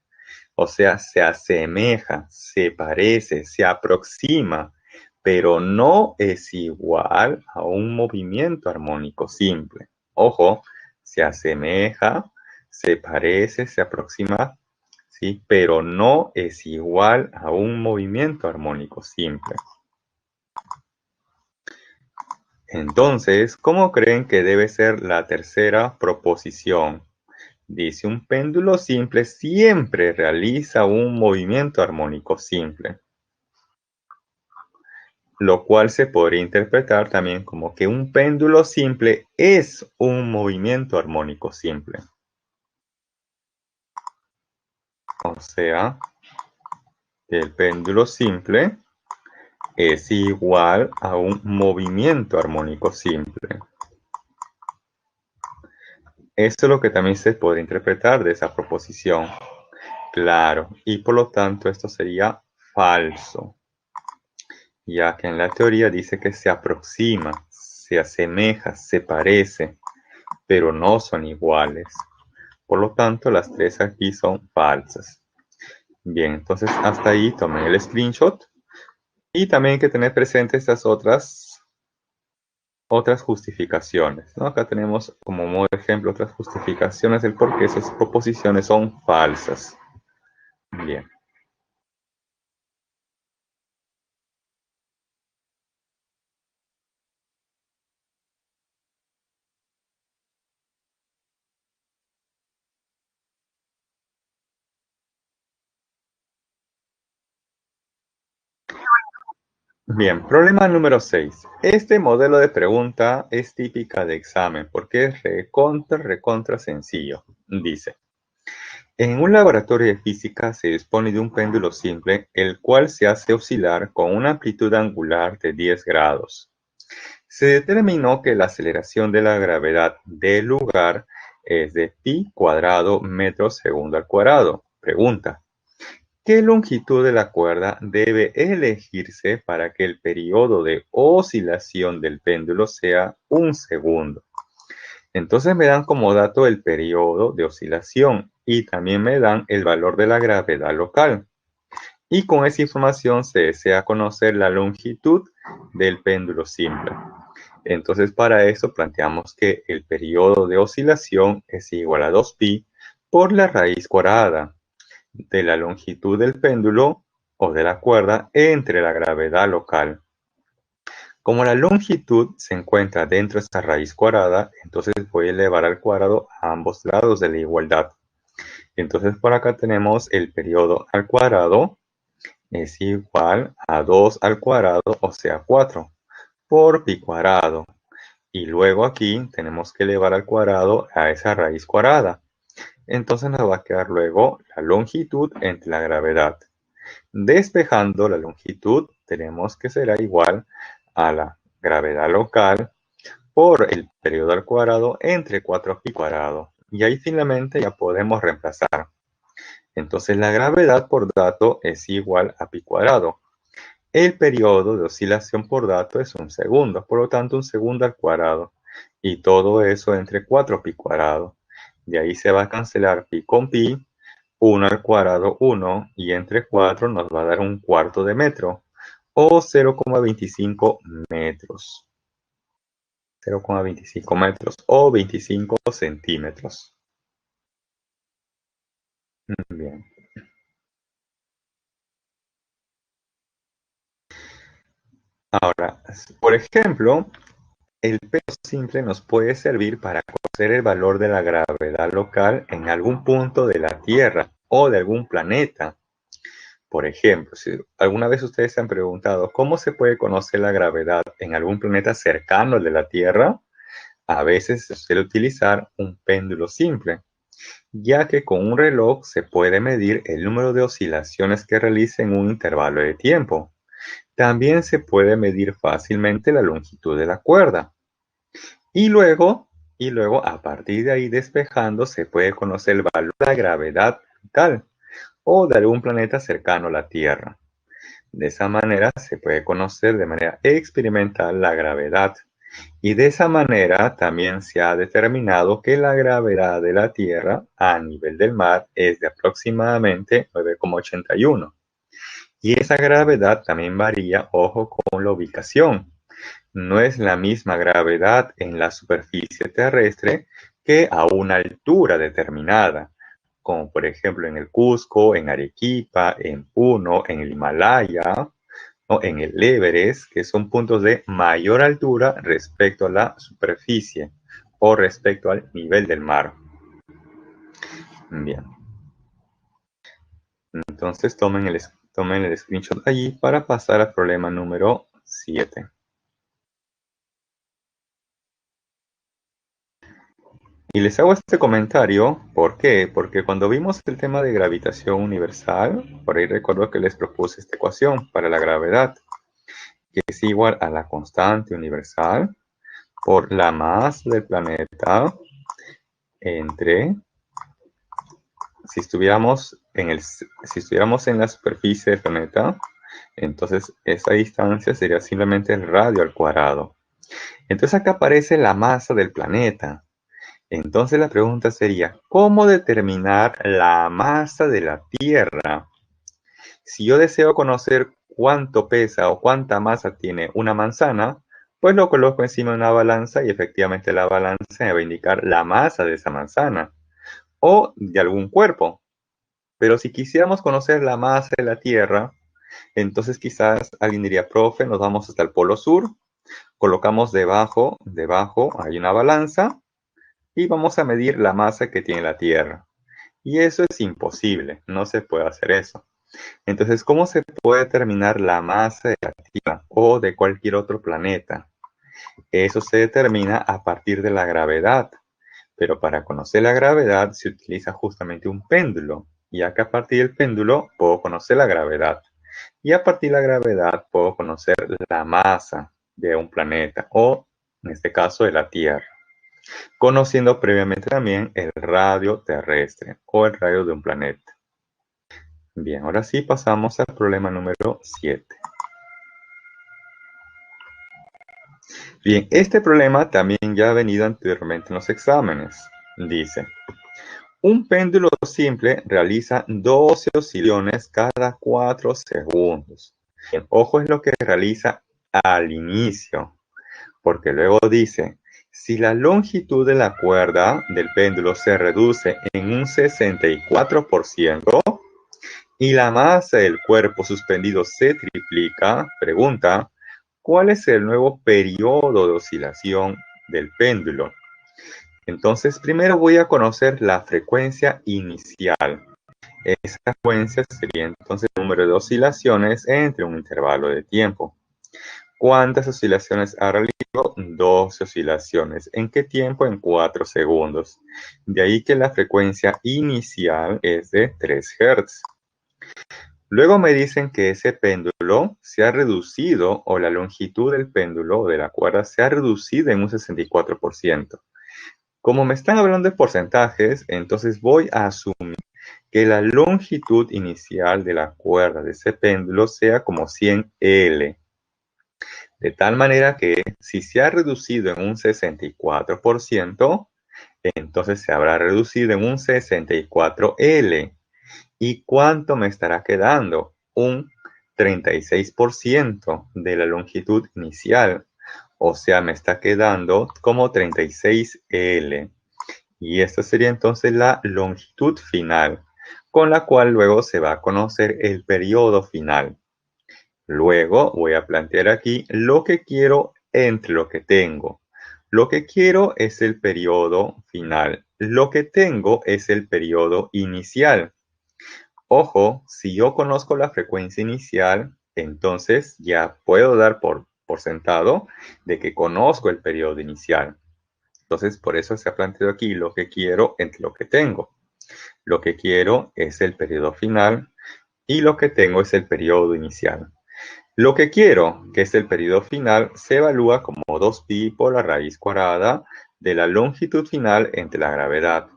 O sea, se asemeja, se parece, se aproxima, pero no es igual a un movimiento armónico simple. Ojo, se asemeja, se parece, se aproxima, ¿sí? Pero no es igual a un movimiento armónico simple. Entonces, ¿cómo creen que debe ser la tercera proposición? Dice, un péndulo simple siempre realiza un movimiento armónico simple, lo cual se podría interpretar también como que un péndulo simple es un movimiento armónico simple. O sea, que el péndulo simple es igual a un movimiento armónico simple. Esto es lo que también se puede interpretar de esa proposición. Claro, y por lo tanto esto sería falso, ya que en la teoría dice que se aproxima, se asemeja, se parece, pero no son iguales. Por lo tanto, las tres aquí son falsas. Bien, entonces hasta ahí tomen el screenshot. Y también hay que tener presente estas otras justificaciones, ¿no? Acá tenemos como modo de ejemplo otras justificaciones del por qué esas proposiciones son falsas. Bien. Bien, problema número 6. Este modelo de pregunta es típica de examen porque es recontra sencillo. Dice, en un laboratorio de física se dispone de un péndulo simple, el cual se hace oscilar con una amplitud angular de 10 grados. Se determinó que la aceleración de la gravedad del lugar es de pi cuadrado metros segundo al cuadrado. Pregunta, ¿qué longitud de la cuerda debe elegirse para que el periodo de oscilación del péndulo sea un segundo? Entonces me dan como dato el periodo de oscilación y también me dan el valor de la gravedad local. Y con esa información se desea conocer la longitud del péndulo simple. Entonces para eso planteamos que el periodo de oscilación es igual a 2pi por la raíz cuadrada de la longitud del péndulo o de la cuerda entre la gravedad local. Como la longitud se encuentra dentro de esta raíz cuadrada, entonces voy a elevar al cuadrado a ambos lados de la igualdad. Entonces por acá tenemos el periodo al cuadrado es igual a 2 al cuadrado, o sea 4, por pi cuadrado. Y luego aquí tenemos que elevar al cuadrado a esa raíz cuadrada. Entonces nos va a quedar luego la longitud entre la gravedad. Despejando la longitud, tenemos que será igual a la gravedad local por el periodo al cuadrado entre 4pi cuadrado. Y ahí finalmente ya podemos reemplazar. Entonces la gravedad por dato es igual a pi cuadrado. El periodo de oscilación por dato es un segundo, por lo tanto un segundo al cuadrado. Y todo eso entre 4pi cuadrado. De ahí se va a cancelar pi con pi, 1 al cuadrado 1, y entre 4 nos va a dar un cuarto de metro, o 0,25 metros. 0,25 metros, o 25 centímetros. Bien. Ahora, por ejemplo, el peso simple nos puede servir para conocer el valor de la gravedad local en algún punto de la Tierra o de algún planeta. Por ejemplo, si alguna vez ustedes se han preguntado cómo se puede conocer la gravedad en algún planeta cercano al de la Tierra, a veces se suele utilizar un péndulo simple, ya que con un reloj se puede medir el número de oscilaciones que realiza en un intervalo de tiempo. También se puede medir fácilmente la longitud de la cuerda. Y luego, a partir de ahí despejando, se puede conocer el valor de la gravedad local o de algún planeta cercano a la Tierra. De esa manera se puede conocer de manera experimental la gravedad. Y de esa manera también se ha determinado que la gravedad de la Tierra a nivel del mar es de aproximadamente 9,81. Y esa gravedad también varía, ojo, con la ubicación. No es la misma gravedad en la superficie terrestre que a una altura determinada, como por ejemplo en el Cusco, en Arequipa, en Puno, en el Himalaya, o en el Everest, que son puntos de mayor altura respecto a la superficie o respecto al nivel del mar. Bien. Entonces tomen el screenshot allí para pasar al problema número 7. Y les hago este comentario, ¿por qué? Porque cuando vimos el tema de gravitación universal, por ahí recuerdo que les propuse esta ecuación para la gravedad. que es igual a la constante universal por la masa del planeta entre, si estuviéramos en la superficie del planeta, entonces esa distancia sería simplemente el radio al cuadrado. Entonces acá aparece la masa del planeta. Entonces la pregunta sería, ¿cómo determinar la masa de la Tierra? Si yo deseo conocer cuánto pesa o cuánta masa tiene una manzana, pues lo coloco encima de una balanza y efectivamente la balanza me va a indicar la masa de esa manzana o de algún cuerpo. Pero si quisiéramos conocer la masa de la Tierra, entonces quizás alguien diría, profe, nos vamos hasta el polo sur, colocamos debajo hay una balanza y vamos a medir la masa que tiene la Tierra. Y eso es imposible, no se puede hacer eso. Entonces, ¿cómo se puede determinar la masa de la Tierra o de cualquier otro planeta? Eso se determina a partir de la gravedad. Pero para conocer la gravedad se utiliza justamente un péndulo. Ya que a partir del péndulo puedo conocer la gravedad. Y a partir de la gravedad puedo conocer la masa de un planeta o, en este caso, de la Tierra. Conociendo previamente también el radio terrestre o el radio de un planeta. Bien, ahora sí pasamos al problema número 7. Bien, este problema también ya ha venido anteriormente en los exámenes. Dice, un péndulo simple realiza 12 oscilaciones cada 4 segundos. Bien, ojo es lo que realiza al inicio, porque luego dice, si la longitud de la cuerda del péndulo se reduce en un 64% y la masa del cuerpo suspendido se triplica, pregunta, ¿cuál es el nuevo periodo de oscilación del péndulo? Entonces, primero voy a conocer la frecuencia inicial. Esa frecuencia sería entonces el número de oscilaciones entre un intervalo de tiempo. ¿Cuántas oscilaciones ha realizado? 12 oscilaciones. ¿En qué tiempo? En 4 segundos. De ahí que la frecuencia inicial es de 3 Hz. Luego me dicen que ese péndulo se ha reducido, o la longitud del péndulo o de la cuerda se ha reducido en un 64%. Como me están hablando de porcentajes, entonces voy a asumir que la longitud inicial de la cuerda de ese péndulo sea como 100 L. De tal manera que si se ha reducido en un 64%, entonces se habrá reducido en un 64 L. ¿Y cuánto me estará quedando? Un 36% de la longitud inicial. O sea, me está quedando como 36 L. Y esta sería entonces la longitud final, con la cual luego se va a conocer el periodo final. Luego voy a plantear aquí lo que quiero entre lo que tengo. Lo que quiero es el periodo final. Lo que tengo es el periodo inicial. Ojo, si yo conozco la frecuencia inicial, entonces ya puedo dar por sentado de que conozco el periodo inicial. Entonces, por eso se ha planteado aquí lo que quiero entre lo que tengo. Lo que quiero es el periodo final y lo que tengo es el periodo inicial. Lo que quiero, que es el periodo final, se evalúa como 2pi por la raíz cuadrada de la longitud final entre la gravedad.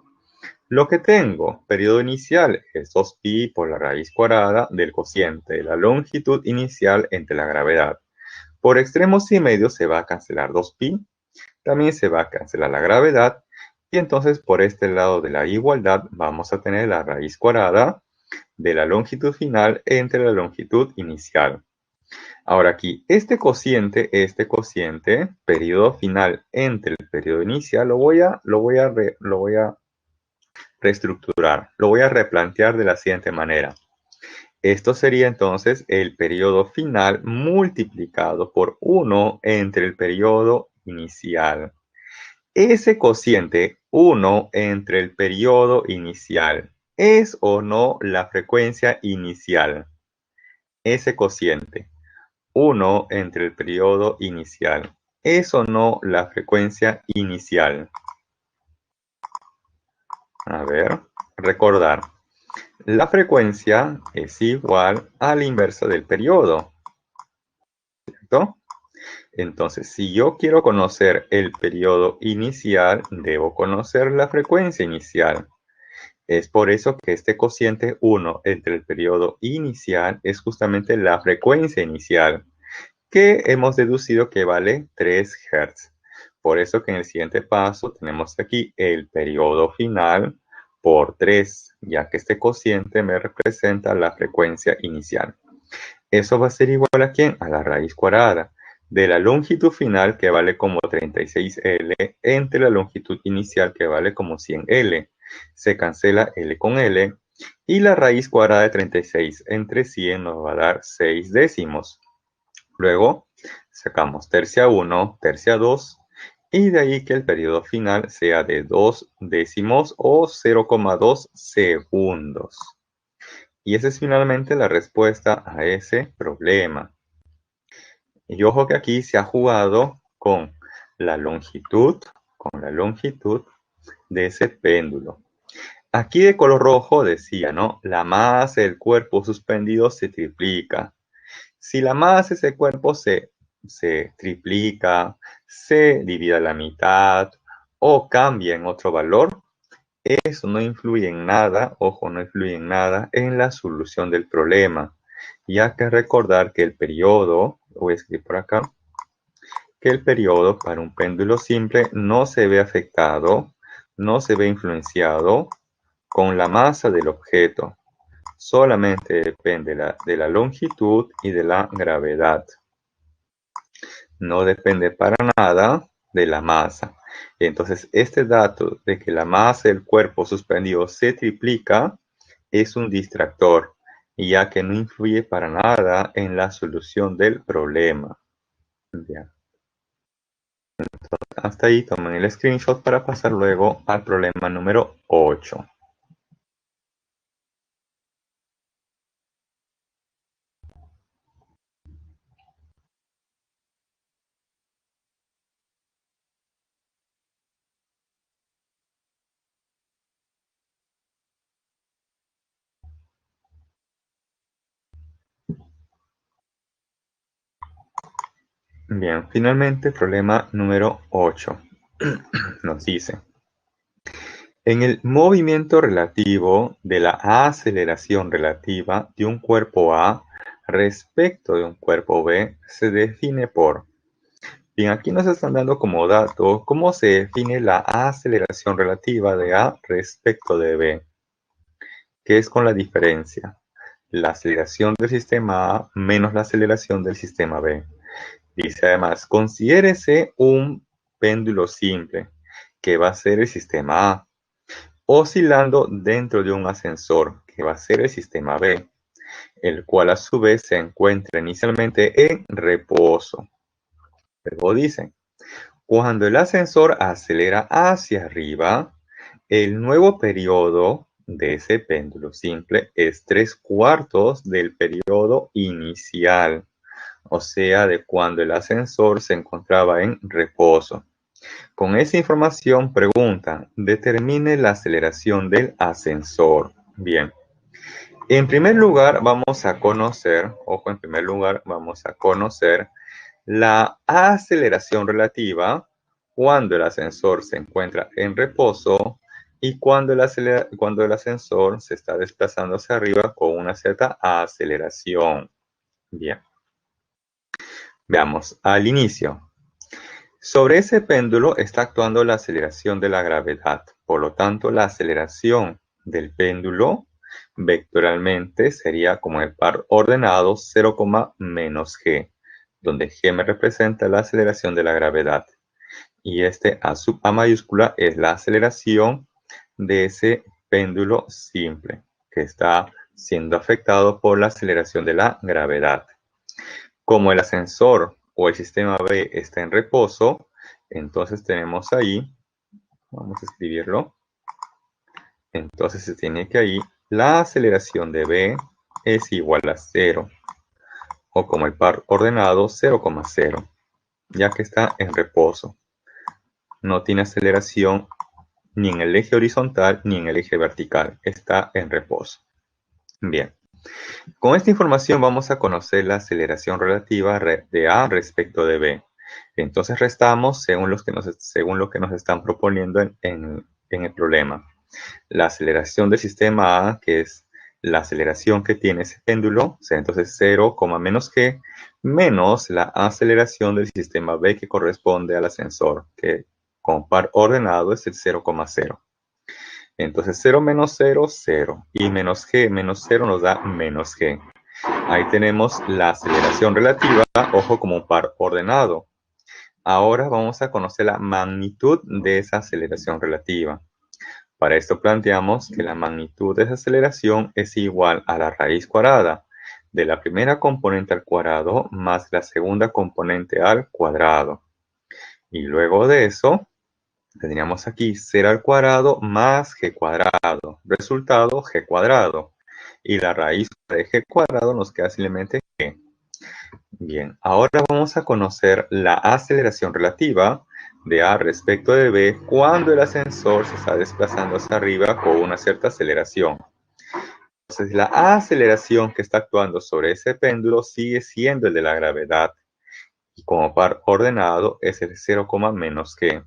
Lo que tengo, periodo inicial, es 2pi por la raíz cuadrada del cociente de la longitud inicial entre la gravedad. Por extremos y medios se va a cancelar 2pi, también se va a cancelar la gravedad, y entonces por este lado de la igualdad vamos a tener la raíz cuadrada de la longitud final entre la longitud inicial. Ahora aquí, este cociente, periodo final entre el periodo inicial, lo voy a reestructurar, lo voy a replantear de la siguiente manera. Esto sería entonces el periodo final multiplicado por 1 entre el periodo inicial. Ese cociente 1 entre el periodo inicial, ¿es o no la frecuencia inicial? Ese cociente 1 entre el periodo inicial, ¿es o no la frecuencia inicial? A ver, recordar. La frecuencia es igual a la inversa del periodo. ¿correcto? Entonces, si yo quiero conocer el periodo inicial, debo conocer la frecuencia inicial. Es por eso que este cociente 1 entre el periodo inicial es justamente la frecuencia inicial, que hemos deducido que vale 3 Hz. Por eso que en el siguiente paso tenemos aquí el periodo final por 3, ya que este cociente me representa la frecuencia inicial. Eso va a ser igual a ¿quién? A la raíz cuadrada de la longitud final, que vale como 36L, entre la longitud inicial, que vale como 100L. Se cancela L con L, y la raíz cuadrada de 36 entre 100 nos va a dar 6 décimos. Luego sacamos tercia 1, tercia 2, y de ahí que el periodo final sea de 2 décimos o 0,2 segundos. Y esa es finalmente la respuesta a ese problema. Y ojo que aquí se ha jugado con la longitud de ese péndulo. Aquí de color rojo decía, ¿no? La masa del cuerpo suspendido se triplica. Si la masa de ese cuerpo se triplica, se divide a la mitad o cambia en otro valor, eso no influye en nada, ojo, no influye en nada en la solución del problema. Ya que recordar que el periodo, voy a escribir por acá, que el periodo para un péndulo simple no se ve afectado, no se ve influenciado con la masa del objeto. Solamente depende de la longitud y de la gravedad. No depende para nada de la masa. Entonces, este dato de que la masa del cuerpo suspendido se triplica es un distractor, ya que no influye para nada en la solución del problema. Bien. Hasta ahí tomen el screenshot para pasar luego al problema número 8. Bien, finalmente problema número 8 nos dice: en el movimiento relativo de la aceleración relativa de un cuerpo A respecto de un cuerpo B se define por... Bien, aquí nos están dando como dato cómo se define la aceleración relativa de A respecto de B, que es con la diferencia: la aceleración del sistema A menos la aceleración del sistema B. Dice además, considérese un péndulo simple, que va a ser el sistema A, oscilando dentro de un ascensor, que va a ser el sistema B, el cual a su vez se encuentra inicialmente en reposo. Luego dicen, cuando el ascensor acelera hacia arriba, el nuevo periodo de ese péndulo simple es 3/4 del periodo inicial, o sea, de cuando el ascensor se encontraba en reposo. Con esa información pregunta, determine la aceleración del ascensor. Bien, en primer lugar vamos a conocer, ojo, en primer lugar vamos a conocer la aceleración relativa cuando el ascensor se encuentra en reposo y cuando el ascensor se está desplazando hacia arriba con una cierta aceleración. Bien, veamos al inicio. Sobre ese péndulo está actuando la aceleración de la gravedad. Por lo tanto, la aceleración del péndulo vectorialmente sería como el par ordenado 0, menos g, donde g me representa la aceleración de la gravedad. Y este A mayúscula es la aceleración de ese péndulo simple, que está siendo afectado por la aceleración de la gravedad. Como el ascensor o el sistema B está en reposo, entonces tenemos ahí, vamos a escribirlo, entonces se tiene que ahí, la aceleración de B es igual a 0, o como el par ordenado 0,0, ya que está en reposo. No tiene aceleración ni en el eje horizontal ni en el eje vertical, está en reposo. Bien, Con esta información vamos a conocer la aceleración relativa de A respecto de B. Entonces restamos según lo que nos están proponiendo en el problema. La aceleración del sistema A, que es la aceleración que tiene ese péndulo, o sea, entonces 0, menos g, menos la aceleración del sistema B que corresponde al ascensor, que con par ordenado es el 0,0. Entonces 0 menos 0, 0. Y menos g menos 0 nos da menos g. Ahí tenemos la aceleración relativa, ojo, como un par ordenado. Ahora vamos a conocer la magnitud de esa aceleración relativa. Para esto planteamos que la magnitud de esa aceleración es igual a la raíz cuadrada de la primera componente al cuadrado más la segunda componente al cuadrado. Y luego de eso, tendríamos aquí 0 al cuadrado más g cuadrado. Resultado, g cuadrado. Y la raíz de g cuadrado nos queda simplemente g. Bien, ahora vamos a conocer la aceleración relativa de A respecto de B cuando el ascensor se está desplazando hacia arriba con una cierta aceleración. Entonces, la aceleración que está actuando sobre ese péndulo sigue siendo el de la gravedad. Y como par ordenado es el 0, menos g.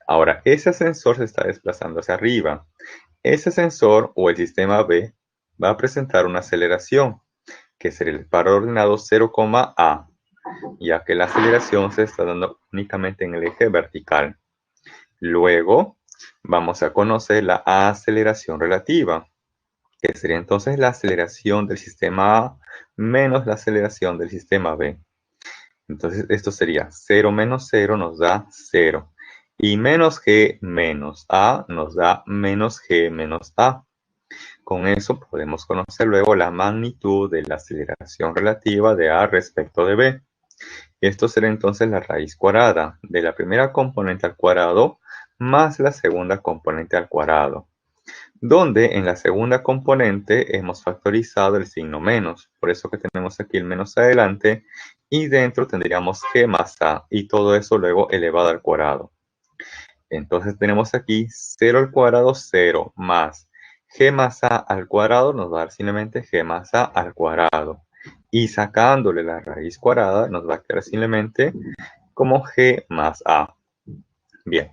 Ahora, ese ascensor se está desplazando hacia arriba. Ese ascensor o el sistema B va a presentar una aceleración, que será el par ordenado 0, a, ya que la aceleración se está dando únicamente en el eje vertical. Luego, vamos a conocer la aceleración relativa, que sería entonces la aceleración del sistema A menos la aceleración del sistema B. Entonces, esto sería 0 menos 0 nos da 0. Y menos g menos a nos da menos g menos a. Con eso podemos conocer luego la magnitud de la aceleración relativa de A respecto de B. Esto será entonces la raíz cuadrada de la primera componente al cuadrado más la segunda componente al cuadrado, donde en la segunda componente hemos factorizado el signo menos, por eso que tenemos aquí el menos adelante, y dentro tendríamos g más a, y todo eso luego elevado al cuadrado. Entonces tenemos aquí 0 al cuadrado, 0, más g más a al cuadrado nos va a dar simplemente g más a al cuadrado. Y sacándole la raíz cuadrada nos va a quedar simplemente como g más a. Bien,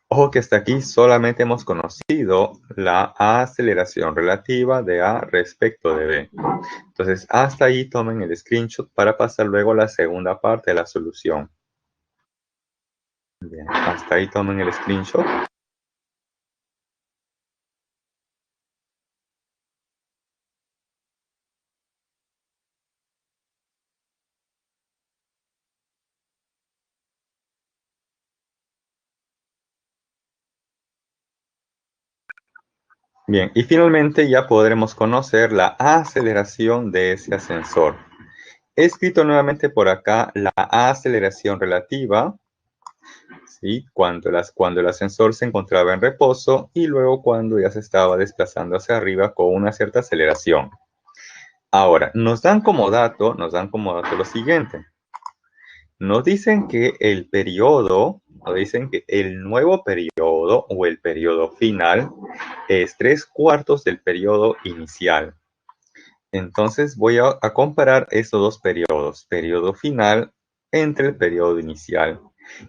ojo que hasta aquí solamente hemos conocido la aceleración relativa de A respecto de B. Entonces, hasta ahí tomen el screenshot para pasar luego a la segunda parte de la solución. Bien, hasta ahí tomen el screenshot. Bien, y finalmente ya podremos conocer la aceleración de ese ascensor. He escrito nuevamente por acá la aceleración relativa, ¿sí? Cuando el ascensor se encontraba en reposo y luego cuando ya se estaba desplazando hacia arriba con una cierta aceleración. Ahora, nos dan como dato lo siguiente. Nos dicen que el periodo, nos dicen que el nuevo periodo o el periodo final es 3/4 del periodo inicial. Entonces voy a comparar estos dos periodos, periodo final entre el periodo inicial.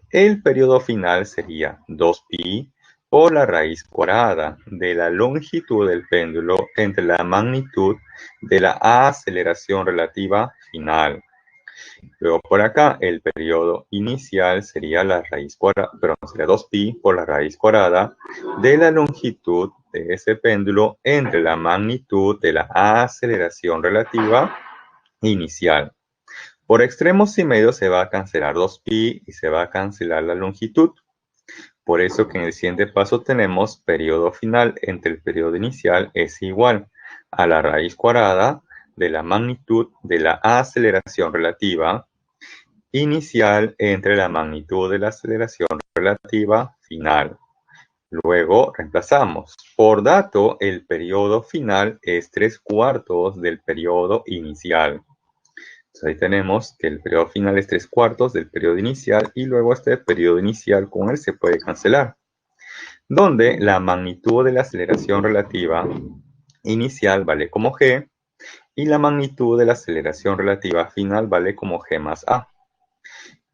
El periodo final sería 2pi por la raíz cuadrada de la longitud del péndulo entre la magnitud de la aceleración relativa final. Luego por acá el periodo inicial sería la raíz cuadrada, pero sería 2pi por la raíz cuadrada de la longitud de ese péndulo entre la magnitud de la aceleración relativa inicial. Por extremos y medios se va a cancelar 2pi y se va a cancelar la longitud. Por eso que en el siguiente paso tenemos periodo final entre el periodo inicial es igual a la raíz cuadrada de la magnitud de la aceleración relativa inicial entre la magnitud de la aceleración relativa final. Luego reemplazamos. Por dato, el periodo final es 3/4 del periodo inicial. Entonces ahí tenemos que el periodo final es 3/4 del periodo inicial y luego este periodo inicial con él se puede cancelar. Donde la magnitud de la aceleración relativa inicial vale como g y la magnitud de la aceleración relativa final vale como g más a.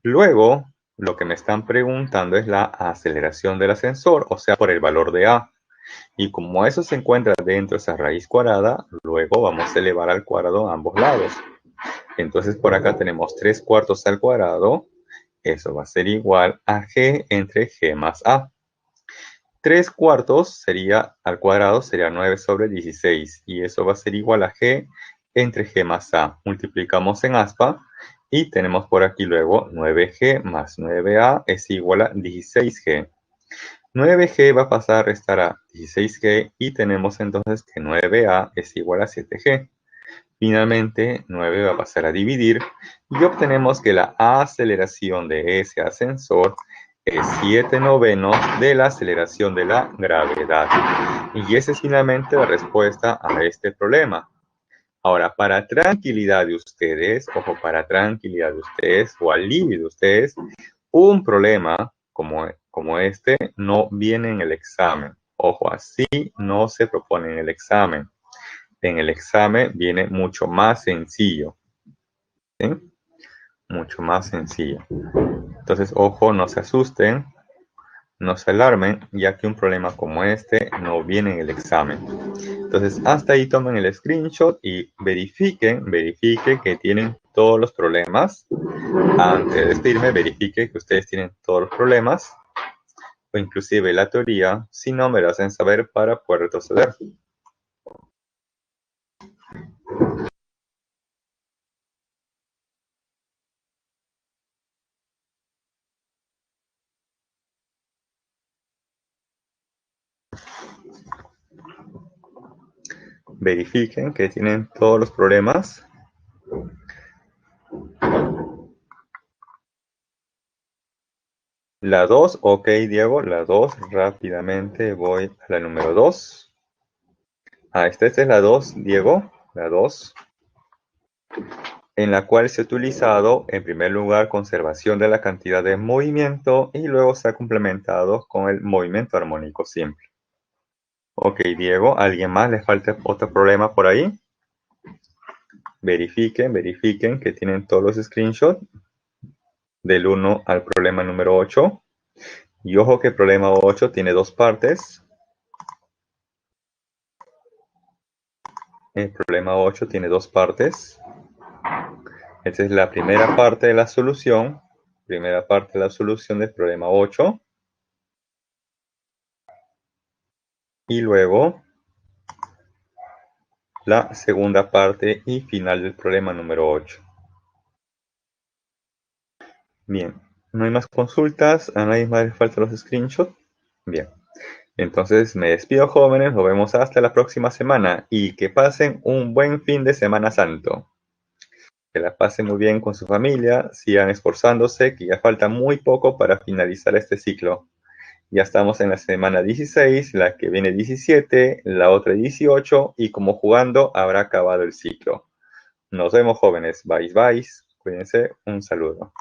Luego, lo que me están preguntando es la aceleración del ascensor, o sea, por el valor de a. Y como eso se encuentra dentro de esa raíz cuadrada, luego vamos a elevar al cuadrado a ambos lados. Entonces por acá tenemos 3/4 al cuadrado. Eso va a ser igual a g entre g más a. 3/4 sería al cuadrado, sería 9 sobre 16. Y eso va a ser igual a g entre g más a. Multiplicamos en aspa y tenemos por aquí luego 9g más 9a es igual a 16g. 9g va a pasar a restar a 16g y tenemos entonces que 9a es igual a 7g. Finalmente, 9 va a pasar a dividir y obtenemos que la aceleración de ese ascensor es 7/9 de la aceleración de la gravedad. Y esa es finalmente la respuesta a este problema. Ahora, para tranquilidad de ustedes, ojo, para tranquilidad de ustedes o alivio de ustedes, un problema como este no viene en el examen. Ojo, así no se propone en el examen. En el examen viene mucho más sencillo. ¿Sí? Mucho más sencillo. Entonces, ojo, no se asusten, no se alarmen, ya que un problema como este no viene en el examen. Entonces, hasta ahí tomen el screenshot y verifiquen que tienen todos los problemas. Antes de despedirme, verifique que ustedes tienen todos los problemas, o inclusive la teoría, si no me lo hacen saber para poder retroceder. Verifiquen que tienen todos los problemas. La 2, ok, Diego, la 2, rápidamente voy a la número 2. Esta es la 2, Diego, la 2, en la cual se ha utilizado, en primer lugar, conservación de la cantidad de movimiento y luego se ha complementado con el movimiento armónico simple. Ok, Diego, ¿alguien más le falta otro problema por ahí? Verifiquen que tienen todos los screenshots del 1 al problema número 8. Y ojo que el problema 8 tiene dos partes. El problema 8 tiene dos partes. Esta es la primera parte de la solución. Primera parte de la solución del problema 8. Y luego la segunda parte y final del problema número 8. Bien, no hay más consultas. A nadie más le faltan los screenshots. Bien, entonces me despido, jóvenes. Nos vemos hasta la próxima semana. Y que pasen un buen fin de Semana Santo. Que la pasen muy bien con su familia. Sigan esforzándose, que ya falta muy poco para finalizar este ciclo. Ya estamos en la semana 16, la que viene 17, la otra 18, y como jugando habrá acabado el ciclo. Nos vemos, jóvenes. Bye, bye. Cuídense. Un saludo.